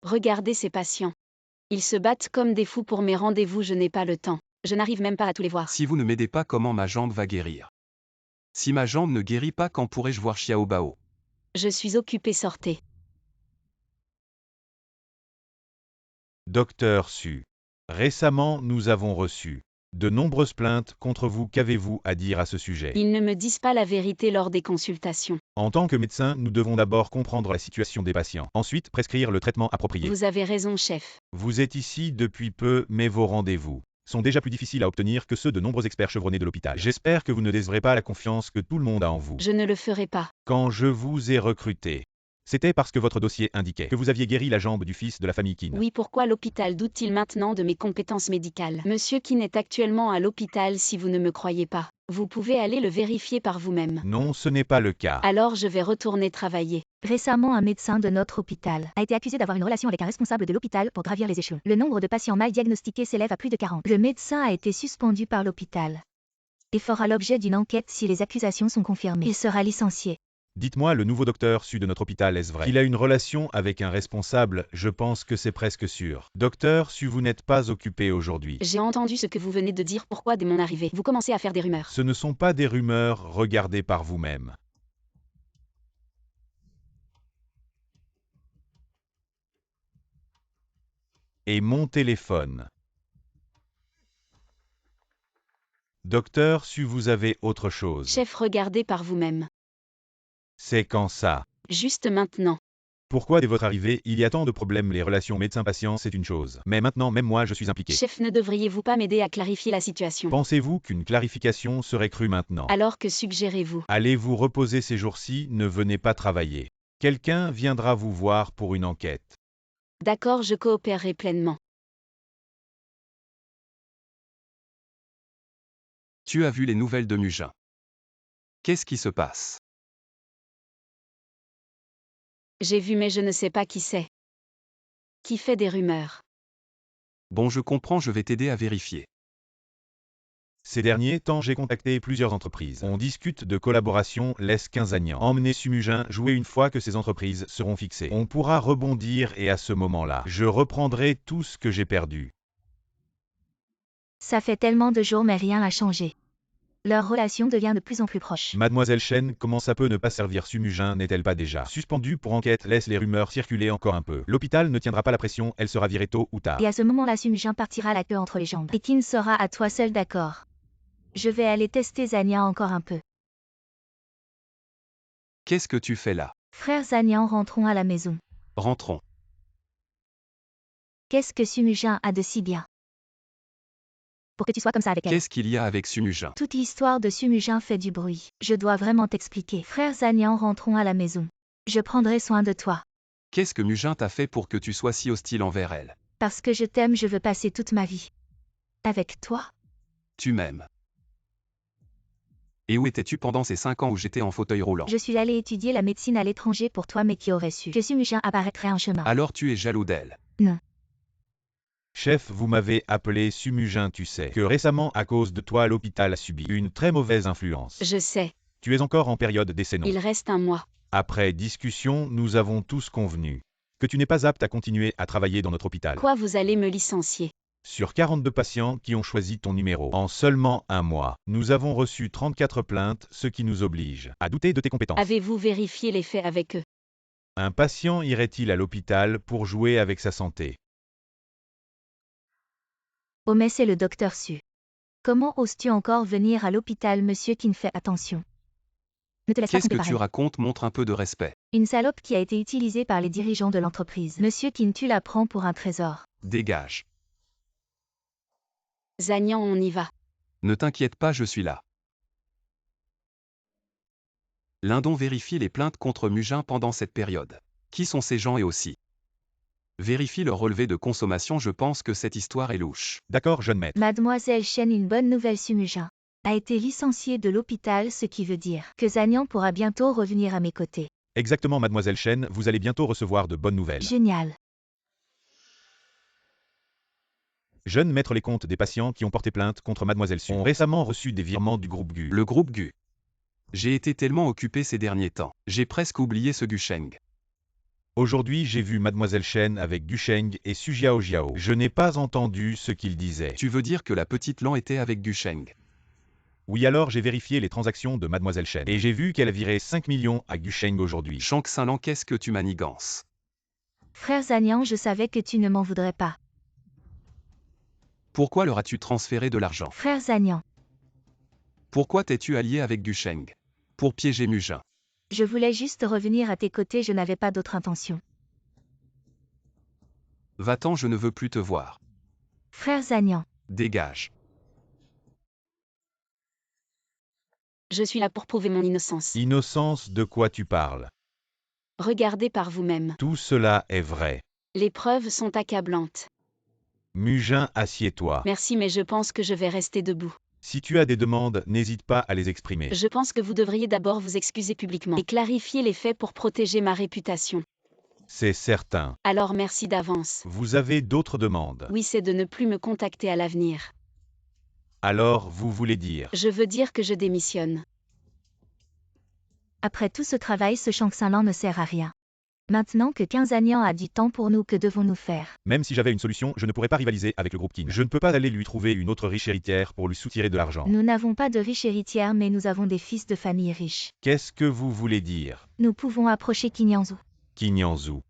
Regardez ces patients. Ils se battent comme des fous pour mes rendez-vous, je n'ai pas le temps. Je n'arrive même pas à tous les voir. Si vous ne m'aidez pas, comment ma jambe va guérir? Si ma jambe ne guérit pas, quand pourrai-je voir Xiao Bao? Je suis occupé, sortez. Docteur Su. Récemment, nous avons reçu de nombreuses plaintes contre vous. Qu'avez-vous à dire à ce sujet? Ils ne me disent pas la vérité lors des consultations. En tant que médecin, nous devons d'abord comprendre la situation des patients. Ensuite, prescrire le traitement approprié. Vous avez raison, chef. Vous êtes ici depuis peu, mais vos rendez-vous sont déjà plus difficiles à obtenir que ceux de nombreux experts chevronnés de l'hôpital. J'espère que vous ne décevrez pas la confiance que tout le monde a en vous. Je ne le ferai pas. Quand je vous ai recruté, c'était parce que votre dossier indiquait que vous aviez guéri la jambe du fils de la famille Qin. Oui, pourquoi l'hôpital doute-t-il maintenant de mes compétences médicales? Monsieur Qin est actuellement à l'hôpital, si vous ne me croyez pas. Vous pouvez aller le vérifier par vous-même. Non, ce n'est pas le cas. Alors je vais retourner travailler. Récemment, un médecin de notre hôpital a été accusé d'avoir une relation avec un responsable de l'hôpital pour gravir les échelons. Le nombre de patients mal diagnostiqués s'élève à plus de 40. Le médecin a été suspendu par l'hôpital et fera l'objet d'une enquête. Si les accusations sont confirmées, il sera licencié. Dites-moi, le nouveau docteur Su de notre hôpital, est-ce vrai qu'il a une relation avec un responsable? Je pense que c'est presque sûr. Docteur Su, vous n'êtes pas occupé aujourd'hui. J'ai entendu ce que vous venez de dire, pourquoi dès mon arrivée, vous commencez à faire des rumeurs? Ce ne sont pas des rumeurs, regardez par vous-même. Et mon téléphone. Docteur Su, vous avez autre chose. Chef, regardez par vous-même. C'est quand ça? Juste maintenant. Pourquoi dès votre arrivée, il y a tant de problèmes? Les relations médecin-patient, c'est une chose. Mais maintenant, même moi, je suis impliqué. Chef, ne devriez-vous pas m'aider à clarifier la situation? Pensez-vous qu'une clarification serait crue maintenant? Alors que suggérez-vous? Allez vous reposer ces jours-ci, ne venez pas travailler. Quelqu'un viendra vous voir pour une enquête. D'accord, je coopérerai pleinement. Tu as vu les nouvelles de Mujin? Qu'est-ce qui se passe? J'ai vu, mais je ne sais pas qui c'est. Qui fait des rumeurs? Bon, je comprends, je vais t'aider à vérifier. Ces derniers temps, j'ai contacté plusieurs entreprises. On discute de collaboration, laisse 15 agnants. Emmenez Sumujin jouer une fois que ces entreprises seront fixées. On pourra rebondir et à ce moment-là, je reprendrai tout ce que j'ai perdu. Ça fait tellement de jours mais rien n'a changé. Leur relation devient de plus en plus proche. Mademoiselle Chen, comment ça peut ne pas servir? Sumujin n'est-elle pas déjà suspendue pour enquête? Laisse les rumeurs circuler encore un peu. L'hôpital ne tiendra pas la pression, elle sera virée tôt ou tard. Et à ce moment-là, Sumujin partira la queue entre les jambes. Et Qin sera à toi seul, d'accord? Je vais aller tester Zanian encore un peu. Qu'est-ce que tu fais là? Frère Zanian, rentrons à la maison. Rentrons. Qu'est-ce que Sumujin a de si bien pour que tu sois comme ça avec elle? Qu'est-ce qu'il y a avec Sumujin? Toute l'histoire de Sumujin fait du bruit. Je dois vraiment t'expliquer. Frère Zanian, rentrons à la maison. Je prendrai soin de toi. Qu'est-ce que Mujin t'a fait pour que tu sois si hostile envers elle? Parce que je t'aime, je veux passer toute ma vie avec toi. Tu m'aimes. Et où étais-tu pendant ces 5 ans où j'étais en fauteuil roulant? Je suis allée étudier la médecine à l'étranger pour toi, mais qui aurait su que Sumujin apparaîtrait un chemin? Alors tu es jaloux d'elle? Non. Chef, vous m'avez appelé Sumujin, tu sais que récemment, à cause de toi, l'hôpital a subi une très mauvaise influence. Je sais. Tu es encore en période d'essai, non? Il reste un mois. Après discussion, nous avons tous convenu que tu n'es pas apte à continuer à travailler dans notre hôpital. Quoi, vous allez me licencier? Sur 42 patients qui ont choisi ton numéro en seulement un mois, nous avons reçu 34 plaintes, ce qui nous oblige à douter de tes compétences. Avez-vous vérifié les faits avec eux? Un patient irait-il à l'hôpital pour jouer avec sa santé? Oh mais c'est le docteur Su. Comment oses-tu encore venir à l'hôpital, monsieur Kin? Fais attention. Ne te laisse pas Qu'est-ce que tromper par tu elle. racontes? Montre un peu de respect. Une salope qui a été utilisée par les dirigeants de l'entreprise. Monsieur Kin, tu la prends pour un trésor. Dégage. Zagnan, on y va. Ne t'inquiète pas, je suis là. Lindon vérifie les plaintes contre Mugin pendant cette période. Qui sont ces gens et aussi? Vérifie leur relevé de consommation, je pense que cette histoire est louche. D'accord, jeune maître. Mademoiselle Chen, une bonne nouvelle, Sumujin a été licenciée de l'hôpital, ce qui veut dire que Zagnan pourra bientôt revenir à mes côtés. Exactement, mademoiselle Chen, vous allez bientôt recevoir de bonnes nouvelles. Génial. Jeune maître, les comptes des patients qui ont porté plainte contre mademoiselle Su ont récemment reçu des virements du groupe GU. Le groupe GU. J'ai été tellement occupé ces derniers temps. J'ai presque oublié ce Gusheng. Aujourd'hui, j'ai vu mademoiselle Chen avec Gusheng et Su Jiao. Je n'ai pas entendu ce qu'il disait. Tu veux dire que la petite Lan était avec Gusheng? Oui, alors j'ai vérifié les transactions de mademoiselle Chen et j'ai vu qu'elle a viré 5 millions à Gusheng aujourd'hui. Shank Saint-Lan, qu'est-ce que tu manigances? Frère Zagnan, je savais que tu ne m'en voudrais pas. Pourquoi leur as-tu transféré de l'argent? Frère Zagnan, Pourquoi t'es-tu allié avec Gusheng? Pour piéger Mugin. je voulais juste revenir à tes côtés, je n'avais pas d'autre intention. Va-t'en, je ne veux plus te voir. Frère Zagnan, Dégage. Je suis là pour prouver mon innocence. Innocence, de quoi tu parles? Regardez par vous-même. Tout cela est vrai. Les preuves sont accablantes. Mugin, assieds-toi. Merci, mais je pense que je vais rester debout. Si tu as des demandes, n'hésite pas à les exprimer. Je pense que vous devriez d'abord vous excuser publiquement et clarifier les faits pour protéger ma réputation. C'est certain. Alors merci d'avance. Vous avez d'autres demandes? Oui, c'est de ne plus me contacter à l'avenir. Alors, vous voulez dire? Je veux dire que je démissionne. après tout ce travail, ce Shank Saint-Lan ne sert à rien. Maintenant que 15 Zagnan a du temps pour nous, que devons-nous faire? Même si j'avais une solution, je ne pourrais pas rivaliser avec le groupe Qin. Je ne peux pas aller lui trouver une autre riche héritière pour lui soutirer de l'argent. Nous n'avons pas de riches héritières, mais nous avons des fils de famille riches. Qu'est-ce que vous voulez dire? Nous pouvons approcher Qin. Qin.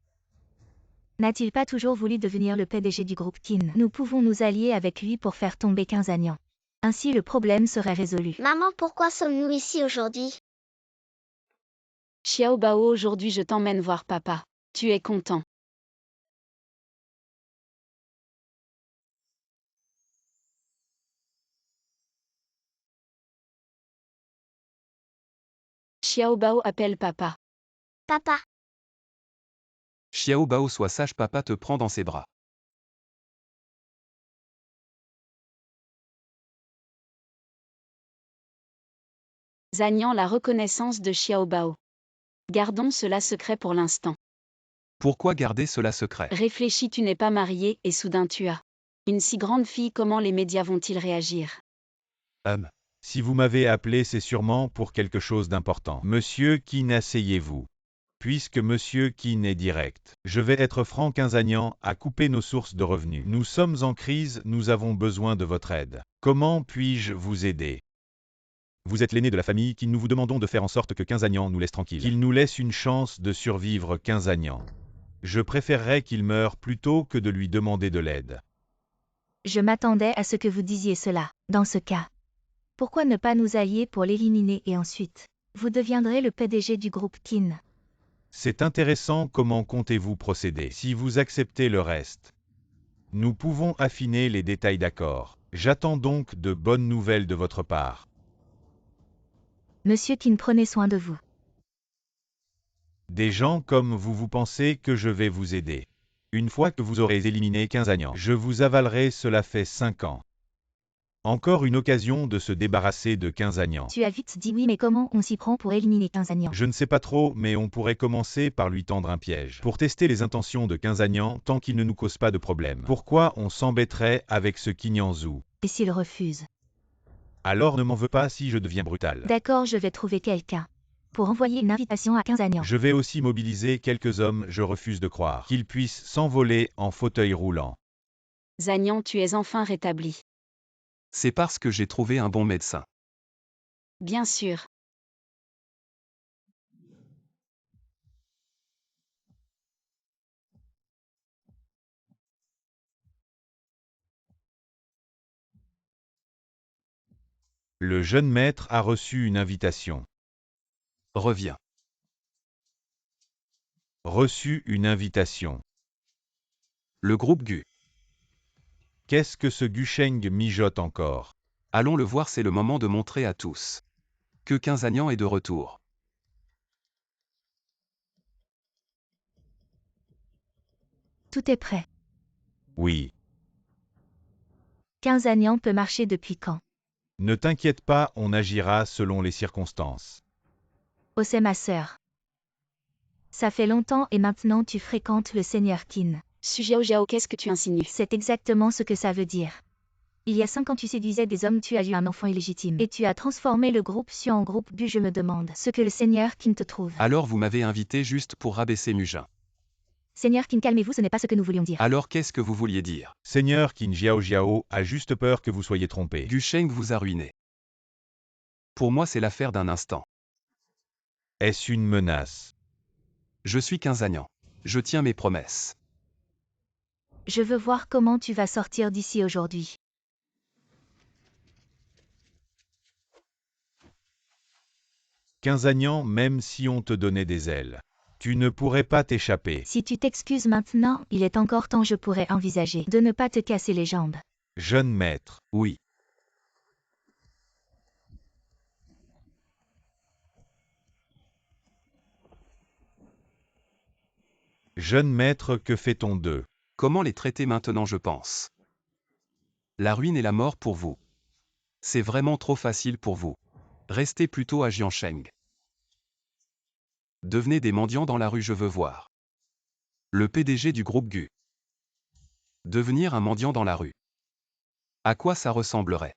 N'a-t-il pas toujours voulu devenir le PDG du groupe Qin? Nous pouvons nous allier avec lui pour faire tomber 15 Zagnan. Ainsi le problème serait résolu. Maman, pourquoi sommes-nous ici aujourd'hui? Xiao Bao, aujourd'hui je t'emmène voir papa. Tu es content? Xiao Bao appelle papa. Papa, Xiao Bao, sois sage, papa te prend dans ses bras. Zagnan, la reconnaissance de Xiao Bao. Gardons cela secret pour l'instant. Pourquoi garder cela secret? Réfléchis, tu n'es pas marié et soudain tu as une si grande fille, comment les médias vont-ils réagir? Si vous m'avez appelé, c'est sûrement pour quelque chose d'important. Monsieur Qin, asseyez-vous. Puisque Monsieur Qin est direct, je vais être franc, 15 Zagnan a coupé nos sources de revenus. Nous sommes en crise, nous avons besoin de votre aide. Comment puis-je vous aider? Vous êtes l'aîné de la famille, Qin, nous vous demandons de faire en sorte que 15 Zagnan nous laisse tranquille. Qu'il nous laisse une chance de survivre, 15 Zagnan. Je préférerais qu'il meure plutôt que de lui demander de l'aide. Je m'attendais à ce que vous disiez cela. Dans ce cas, pourquoi ne pas nous allier pour l'éliminer et ensuite, vous deviendrez le PDG du groupe Qin? C'est intéressant, comment comptez-vous procéder? Si vous acceptez le reste, nous pouvons affiner les détails, d'accord. J'attends donc de bonnes nouvelles de votre part. Monsieur Qin, prenez soin de vous. Des gens comme vous pensez que je vais vous aider. Une fois que vous aurez éliminé 15 Zagnan, je vous avalerai, cela fait 5 ans. Encore une occasion de se débarrasser de 15 Zagnan. Tu as vite dit oui, mais comment on s'y prend pour éliminer 15 Zagnan? Je ne sais pas trop, mais on pourrait commencer par lui tendre un piège. Pour tester les intentions de 15 Zagnan tant qu'il ne nous cause pas de problème. Pourquoi on s'embêterait avec ce Qin? Et s'il refuse? Alors ne m'en veux pas si je deviens brutal. D'accord, je vais trouver quelqu'un. pour envoyer une invitation à 15 Agnan. Je vais aussi mobiliser quelques hommes, je refuse de croire qu'ils puissent s'envoler en fauteuil roulant. Zagnan, tu es enfin rétabli. C'est parce que j'ai trouvé un bon médecin. Bien sûr. Le jeune maître a reçu une invitation. Reviens. Reçu une invitation. Le groupe Gu. Qu'est-ce que ce Gusheng mijote encore? Allons le voir, c'est le moment de montrer à tous que 15 Agnan est de retour. Tout est prêt. Oui. 15 Agnan peut marcher depuis quand? Ne t'inquiète pas, on agira selon les circonstances. Oh, c'est ma sœur. Ça fait longtemps et maintenant tu fréquentes le seigneur Qin. Sujiao Jiao, qu'est-ce que tu insinues? C'est exactement ce que ça veut dire. Il y a 5 ans tu séduisais des hommes, tu as eu un enfant illégitime. Et tu as transformé le groupe Su en groupe Bu. Je me demande ce que le seigneur Qin te trouve. Alors vous m'avez invité juste pour rabaisser Mujin. Seigneur Qin, calmez-vous, ce n'est pas ce que nous voulions dire. Alors qu'est-ce que vous vouliez dire? Seigneur Qin Jiao Jiao a juste peur que vous soyez trompé. Gusheng vous a ruiné. Pour moi c'est l'affaire d'un instant. Est-ce une menace? Je suis 15 Agnan. Je tiens mes promesses. Je veux voir comment tu vas sortir d'ici aujourd'hui. Quinzagnan, même si on te donnait des ailes, tu ne pourrais pas t'échapper. Si tu t'excuses maintenant, il est encore temps, je pourrais envisager de ne pas te casser les jambes. Jeune maître. Oui. Jeune maître, que fait-on d'eux? Comment les traiter maintenant, je pense? La ruine et la mort pour vous. C'est vraiment trop facile pour vous. Restez plutôt à Jiansheng. Devenez des mendiants dans la rue, je veux voir. Le PDG du groupe Gu. Devenir un mendiant dans la rue. À quoi ça ressemblerait?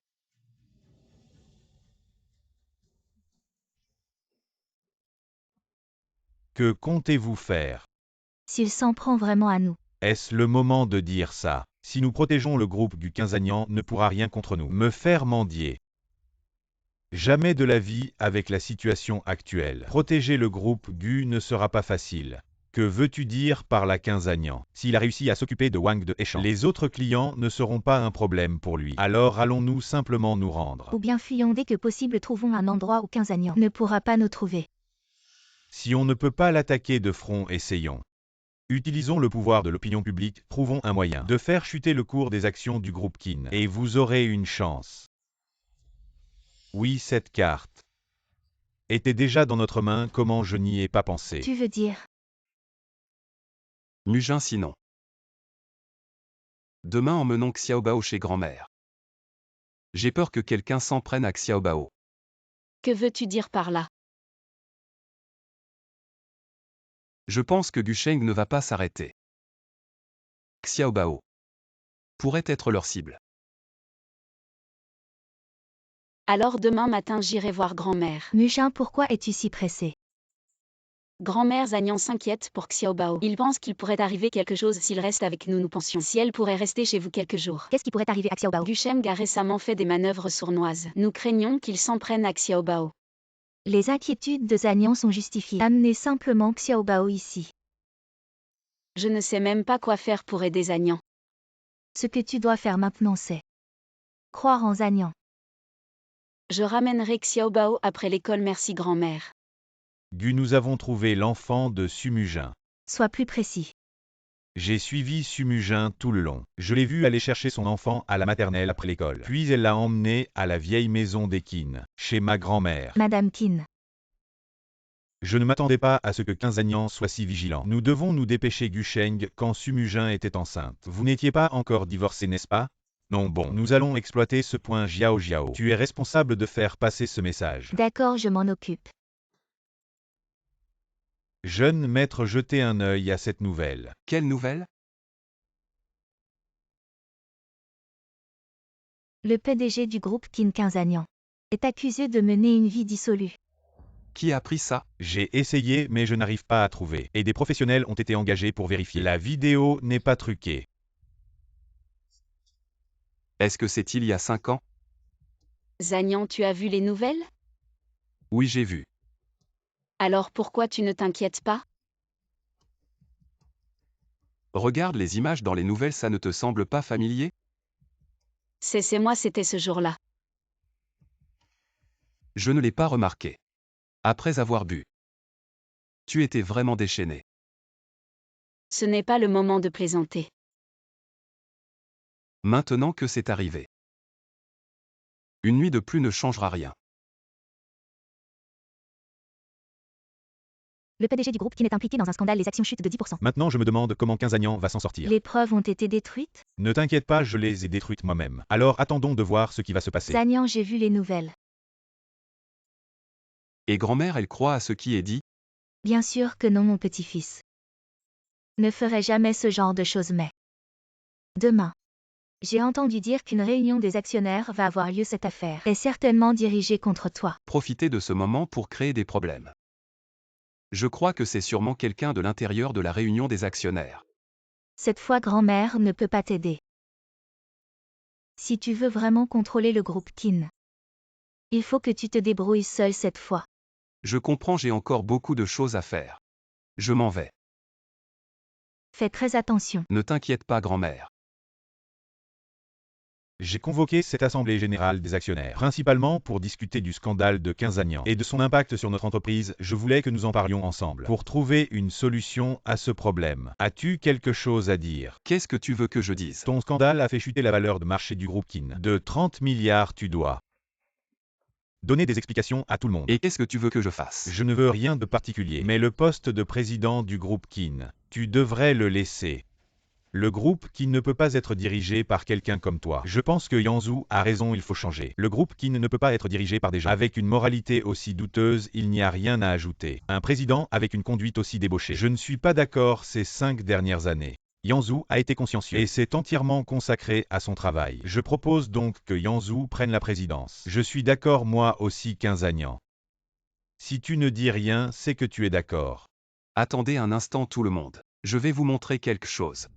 Que comptez-vous faire? S'il s'en prend vraiment à nous. Est-ce le moment de dire ça? Si nous protégeons le groupe du Quinzagnan ne pourra rien contre nous. Me faire mendier. Jamais de la vie avec la situation actuelle. Protéger le groupe Gu ne sera pas facile. Que veux-tu dire par la Quinzagnan? S'il a réussi à s'occuper de Wang de Hechan, les autres clients ne seront pas un problème pour lui. Alors allons-nous simplement nous rendre? Ou bien fuyons dès que possible, trouvons un endroit où 15 Agnan ne pourra pas nous trouver. Si on ne peut pas l'attaquer de front, essayons. Utilisons le pouvoir de l'opinion publique, trouvons un moyen de faire chuter le cours des actions du groupe Qin, et vous aurez une chance. Oui, cette carte était déjà dans notre main, comment je n'y ai pas pensé? Tu veux dire? Mujin sinon. Demain emmenons Xiaobao chez grand-mère. J'ai peur que quelqu'un s'en prenne à Xiaobao. Que veux-tu dire par là? Je pense que Gusheng ne va pas s'arrêter. Xiaobao pourrait être leur cible. Alors demain matin j'irai voir grand-mère. Mujin, pourquoi es-tu si pressé? Grand-mère Zagnan s'inquiète pour Xiaobao. Il pense qu'il pourrait arriver quelque chose s'il reste avec nous, nous pensions. Si elle pourrait rester chez vous quelques jours. Qu'est-ce qui pourrait arriver à Xiaobao? Gusheng a récemment fait des manœuvres sournoises. Nous craignons qu'il s'en prenne à Xiaobao. Les inquiétudes de Zagnan sont justifiées. Amenez simplement Xiaobao ici. Je ne sais même pas quoi faire pour aider Zagnan. Ce que tu dois faire maintenant, c'est croire en Zagnan. Je ramènerai Xiaobao après l'école, merci grand-mère. Gu, nous avons trouvé l'enfant de Sumujin. Sois plus précis. J'ai suivi Sumujin tout le long. Je l'ai vu aller chercher son enfant à la maternelle après l'école. Puis elle l'a emmené à la vieille maison des Qin, chez ma grand-mère. Madame Qin. Je ne m'attendais pas à ce que Quinzagnan soit si vigilant. Nous devons nous dépêcher, Gusheng, quand Sumujin était enceinte. Vous n'étiez pas encore divorcé, n'est-ce pas? Non, bon, nous allons exploiter ce point. Jiao Jiao. Tu es responsable de faire passer ce message. D'accord, je m'en occupe. Jeune maître, jetez un œil à cette nouvelle. Quelle nouvelle? Le PDG du groupe Qin 15 Agnan est accusé de mener une vie dissolue. Qui a pris ça? J'ai essayé mais je n'arrive pas à trouver. Et des professionnels ont été engagés pour vérifier. La vidéo n'est pas truquée. Est-ce que c'est il y a 5 ans? Zagnan, tu as vu les nouvelles? Oui, j'ai vu. Alors pourquoi tu ne t'inquiètes pas? Regarde les images dans les nouvelles, ça ne te semble pas familier? C'est moi, c'était ce jour-là. Je ne l'ai pas remarqué. Après avoir bu. Tu étais vraiment déchaîné. Ce n'est pas le moment de plaisanter. Maintenant que c'est arrivé. Une nuit de plus ne changera rien. Le PDG du groupe Kin est impliqué dans un scandale, les actions chutent de 10%. Maintenant je me demande comment Quinzagnan va s'en sortir. Les preuves ont été détruites? Ne t'inquiète pas, je les ai détruites moi-même. Alors attendons de voir ce qui va se passer. Zagnan, j'ai vu les nouvelles. Et grand-mère, elle croit à ce qui est dit? Bien sûr que non, mon petit-fils. Ne ferai jamais ce genre de choses, mais... Demain. J'ai entendu dire qu'une réunion des actionnaires va avoir lieu. Cette affaire est certainement dirigée contre toi. Profiter de ce moment pour créer des problèmes. Je crois que c'est sûrement quelqu'un de l'intérieur de la réunion des actionnaires. Cette fois, grand-mère ne peut pas t'aider. Si tu veux vraiment contrôler le groupe Kin, il faut que tu te débrouilles seul cette fois. Je comprends, j'ai encore beaucoup de choses à faire. Je m'en vais. Fais très attention. Ne t'inquiète pas, grand-mère. J'ai convoqué cette assemblée générale des actionnaires, principalement pour discuter du scandale de Quinzagnan et de son impact sur notre entreprise. Je voulais que nous en parlions ensemble, pour trouver une solution à ce problème. As-tu quelque chose à dire? Qu'est-ce que tu veux que je dise? Ton scandale a fait chuter la valeur de marché du groupe Kin. De 30 milliards, tu dois donner des explications à tout le monde. Et qu'est-ce que tu veux que je fasse? Je ne veux rien de particulier, mais le poste de président du groupe Kin, tu devrais le laisser. Le groupe Kin ne peut pas être dirigé par quelqu'un comme toi. Je pense que Yanzhu a raison, il faut changer. Le groupe Kin ne peut pas être dirigé par des gens avec une moralité aussi douteuse, il n'y a rien à ajouter. Un président avec une conduite aussi débauchée. Je ne suis pas d'accord ces 5 dernières années. Yanzhu a été consciencieux et s'est entièrement consacré à son travail. Je propose donc que Yanzhu prenne la présidence. Je suis d'accord moi aussi, Quinzagnan. Si tu ne dis rien, c'est que tu es d'accord. Attendez un instant tout le monde. Je vais vous montrer quelque chose.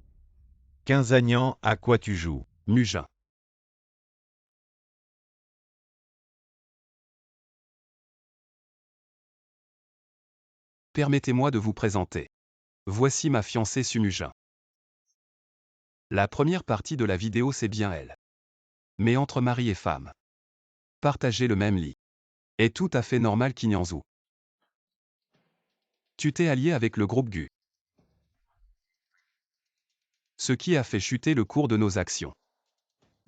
Quinzagnan, à quoi tu joues? Mugin. Permettez-moi de vous présenter. Voici ma fiancée Sumugin. La première partie de la vidéo, c'est bien elle. Mais entre mari et femme, partager le même lit est tout à fait normal, Kinyanzu. Tu t'es allié avec le groupe Gu, ce qui a fait chuter le cours de nos actions.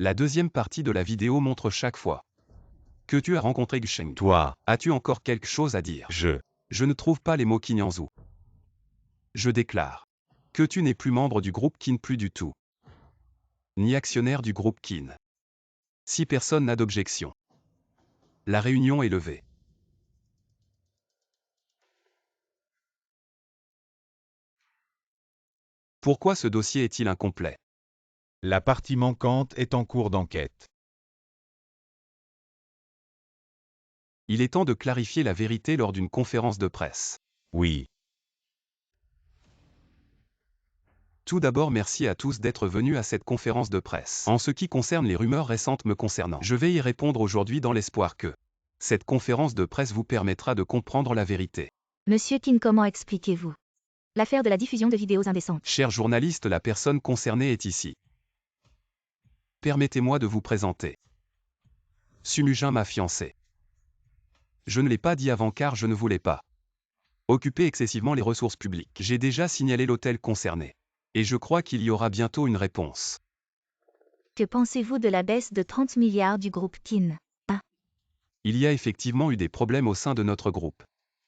La deuxième partie de la vidéo montre chaque fois que tu as rencontré Gusheng. Toi, As-tu encore quelque chose à dire? Je ne trouve pas les mots, Kinyanzu. Je déclare que tu n'es plus membre du groupe Kin, plus du tout, ni actionnaire du groupe Kin. Si personne n'a d'objection, la réunion est levée. Pourquoi ce dossier est-il incomplet? la partie manquante est en cours d'enquête. Il est temps de clarifier la vérité lors d'une conférence de presse. Oui. Tout d'abord, merci à tous d'être venus à cette conférence de presse. En ce qui concerne les rumeurs récentes me concernant, je vais y répondre aujourd'hui dans l'espoir que cette conférence de presse vous permettra de comprendre la vérité. Monsieur Kin, comment expliquez-vous l'affaire de la diffusion de vidéos indécentes? Cher journaliste, la personne concernée est ici. Permettez-moi de vous présenter Sumugin, ma fiancée. Je ne l'ai pas dit avant car je ne voulais pas occuper excessivement les ressources publiques. J'ai déjà signalé l'hôtel concerné. Et je crois qu'il y aura bientôt une réponse. Que pensez-vous de la baisse de 30 milliards du groupe Kin? Il y a effectivement eu des problèmes au sein de notre groupe.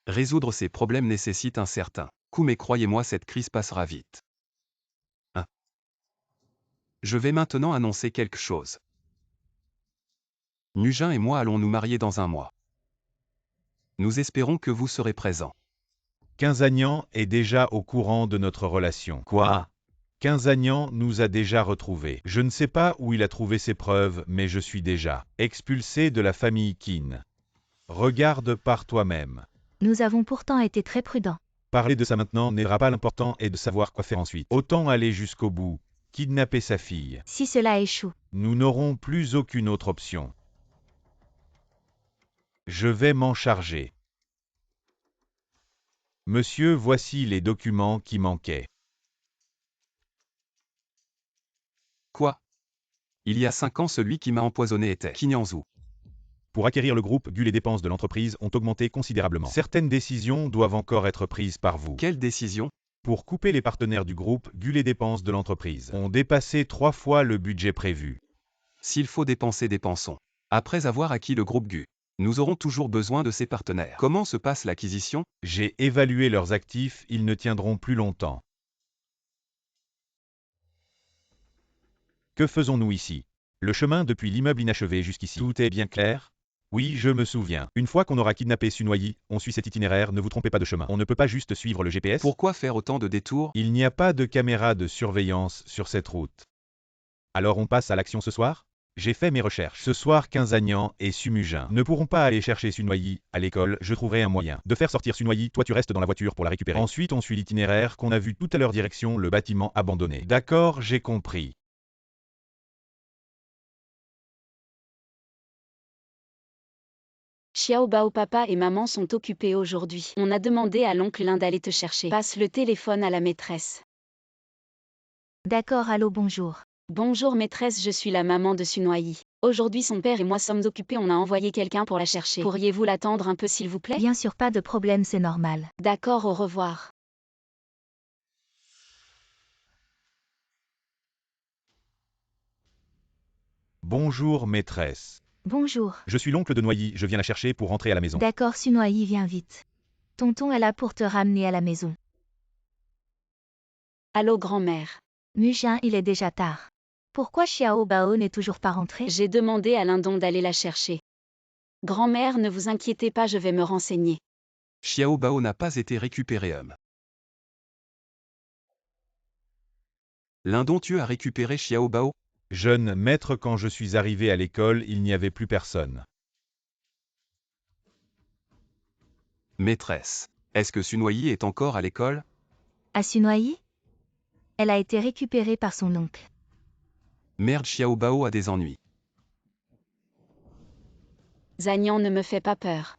Résoudre ces problèmes nécessite un certain coût, mais croyez-moi, cette crise passera vite. Je vais maintenant annoncer quelque chose. Mugin et moi allons nous marier dans 1 mois. Nous espérons que vous serez présents. Quinzagnan est déjà au courant de notre relation. Quoi? Quinzagnan nous a déjà retrouvés. Je ne sais pas où il a trouvé ces preuves, mais je suis déjà expulsé de la famille Kin. Regarde par toi-même. Nous avons pourtant été très prudents. Parler de ça maintenant n'aidera pas, l'important est de savoir quoi faire ensuite. Autant aller jusqu'au bout, kidnapper sa fille. Si cela échoue, Nous n'aurons plus aucune autre option. Je vais m'en charger. Monsieur, voici les documents qui manquaient. Quoi? Il y a 5 ans, celui qui m'a empoisonné était Kinyanzu. Pour acquérir le groupe GU, les dépenses de l'entreprise ont augmenté considérablement. Certaines décisions doivent encore être prises par vous. Quelle décision? Pour couper les partenaires du groupe GU, les dépenses de l'entreprise ont dépassé 3 fois le budget prévu. S'il faut dépenser, dépensons. Après avoir acquis le groupe GU, nous aurons toujours besoin de ces partenaires. Comment se passe l'acquisition? J'ai évalué leurs actifs, ils ne tiendront plus longtemps. Que faisons-nous ici? Le chemin depuis l'immeuble inachevé jusqu'ici. Tout est bien clair? Oui, je me souviens. Une fois qu'on aura kidnappé Sunoyi, on suit cet itinéraire, ne vous trompez pas de chemin. On ne peut pas juste suivre le GPS. Pourquoi faire autant de détours? Il n'y a pas de caméra de surveillance sur cette route. Alors on passe à l'action ce soir? J'ai fait mes recherches. Ce soir, Quinzagnan et Sumujin ne pourront pas aller chercher Sunoyi à l'école. Je trouverai un moyen de faire sortir Sunoyi. Toi, tu restes dans la voiture pour la récupérer. Ensuite, on suit l'itinéraire qu'on a vu tout à l'heure, direction le bâtiment abandonné. D'accord, j'ai compris. Xiaobao, papa et maman sont occupés aujourd'hui. On a demandé à l'oncle Lin d'aller te chercher. Passe le téléphone à la maîtresse. d'accord, allô, bonjour. Bonjour maîtresse, je suis la maman de Sunoyi. Aujourd'hui son père et moi sommes occupés, on a envoyé quelqu'un pour la chercher. Pourriez-vous l'attendre un peu s'il vous plaît? Bien sûr, pas de problème, c'est normal. D'accord, au revoir. Bonjour maîtresse. Bonjour. Je suis l'oncle de Noyi, je viens la chercher pour rentrer à la maison. D'accord, Sunoyi, viens vite. Tonton est là pour te ramener à la maison. Allô grand-mère. Mujin, il est déjà tard. Pourquoi Xiaobao n'est toujours pas rentré? J'ai demandé à Lindon d'aller la chercher. Grand-mère, ne vous inquiétez pas, je vais me renseigner. Xiaobao n'a pas été récupéré. L'un d'entre eux a récupéré Xiaobao? Jeune maître, quand je suis arrivé à l'école, il n'y avait plus personne. Maîtresse, est-ce que Sunoyi est encore à l'école? À Sunoyi? Elle a été récupérée par son oncle. Merde, Xiaobao a des ennuis. Zagnan ne me fait pas peur.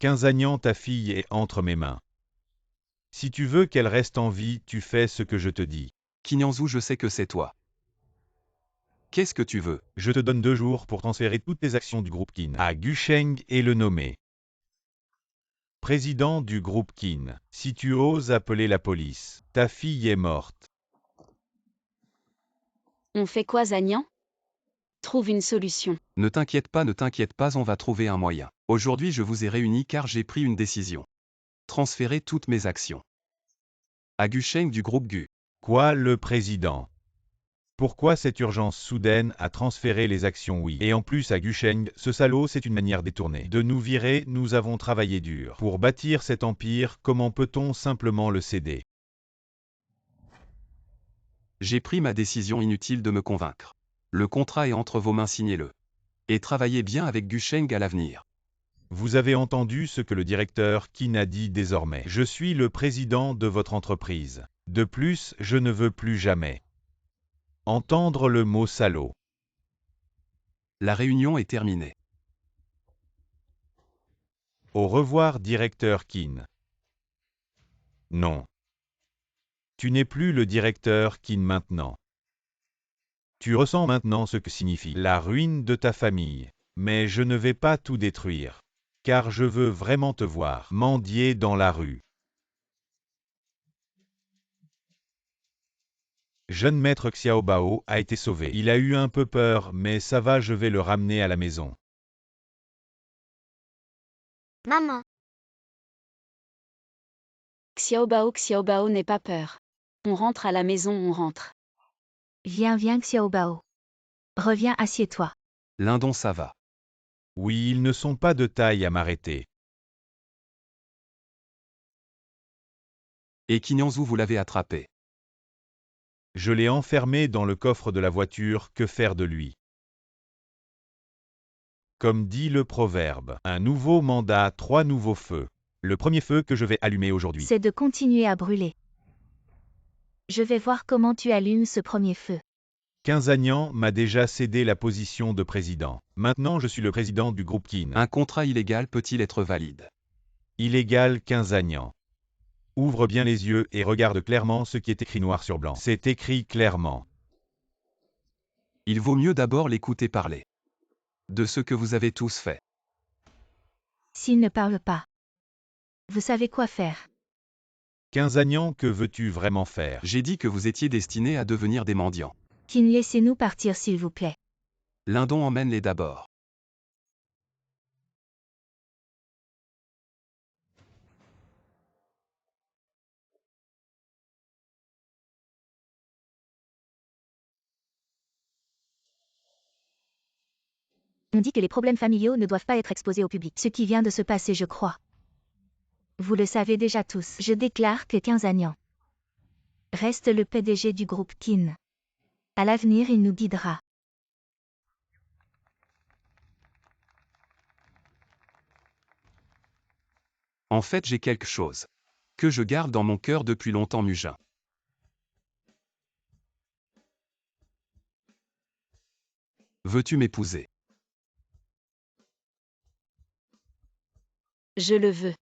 Quinzagnan, ta fille est entre mes mains. Si tu veux qu'elle reste en vie, tu fais ce que je te dis. Kinyanzu, je sais que c'est toi. Qu'est-ce que tu veux? Je te donne 2 jours pour transférer toutes les actions du groupe Qin à Gusheng et le nommer président du groupe Qin. Si tu oses appeler la police, ta fille est morte. On fait quoi Zagnan? Trouve une solution. Ne t'inquiète pas, on va trouver un moyen. Aujourd'hui, je vous ai réunis car j'ai pris une décision. Transférer toutes mes actions à Gusheng du groupe GU. Quoi, le président? Pourquoi cette urgence soudaine à transférer les actions? Oui. Et en plus à Gusheng, ce salaud, c'est une manière détournée de nous virer. Nous avons travaillé dur pour bâtir cet empire, comment peut-on simplement le céder? J'ai pris ma décision, inutile de me convaincre. Le contrat est entre vos mains, signez-le. Et travaillez bien avec Gusheng à l'avenir. Vous avez entendu ce que le directeur Qin a dit désormais. Je suis le président de votre entreprise. De plus, je ne veux plus jamais entendre le mot salaud. La réunion est terminée. Au revoir, directeur Qin. Non. Tu n'es plus le directeur Qin maintenant. Tu ressens maintenant ce que signifie la ruine de ta famille. Mais je ne vais pas tout détruire. Car je veux vraiment te voir mendier dans la rue. Jeune maître Xiaobao a été sauvé. Il a eu un peu peur, mais ça va, je vais le ramener à la maison. Maman, Xiaobao, n'aie pas peur. On rentre à la maison, on rentre. Viens, Xiaobao. Reviens, assieds-toi. Lindon, ça va. Oui, ils ne sont pas de taille à m'arrêter. Et Kinyanzu vous l'avez attrapé. Je l'ai enfermé dans le coffre de la voiture, que faire de lui? Comme dit le proverbe, un nouveau mandat, 3 nouveaux feux. Le premier feu que je vais allumer aujourd'hui. C'est de continuer à brûler. Je vais voir comment tu allumes ce premier feu. Quinzagnan m'a déjà cédé la position de président. Maintenant je suis le président du groupe Kin. Un contrat illégal peut-il être valide? Illégal Quinzagnan. Ouvre bien les yeux et regarde clairement ce qui est écrit noir sur blanc. C'est écrit clairement. Il vaut mieux d'abord l'écouter parler. De ce que vous avez tous fait. S'il ne parle pas, vous savez quoi faire. Quinzagnan, que veux-tu vraiment faire? J'ai dit que vous étiez destinés à devenir des mendiants. Kin, laissez-nous partir s'il vous plaît. Lindon emmène-les d'abord. On dit que les problèmes familiaux ne doivent pas être exposés au public. Ce qui vient de se passer, je crois. Vous le savez déjà tous. Je déclare que Quinzagnan reste le PDG du groupe Kin. À l'avenir, il nous guidera. En fait, j'ai quelque chose que je garde dans mon cœur depuis longtemps, Mujin. Veux-tu m'épouser? Je le veux.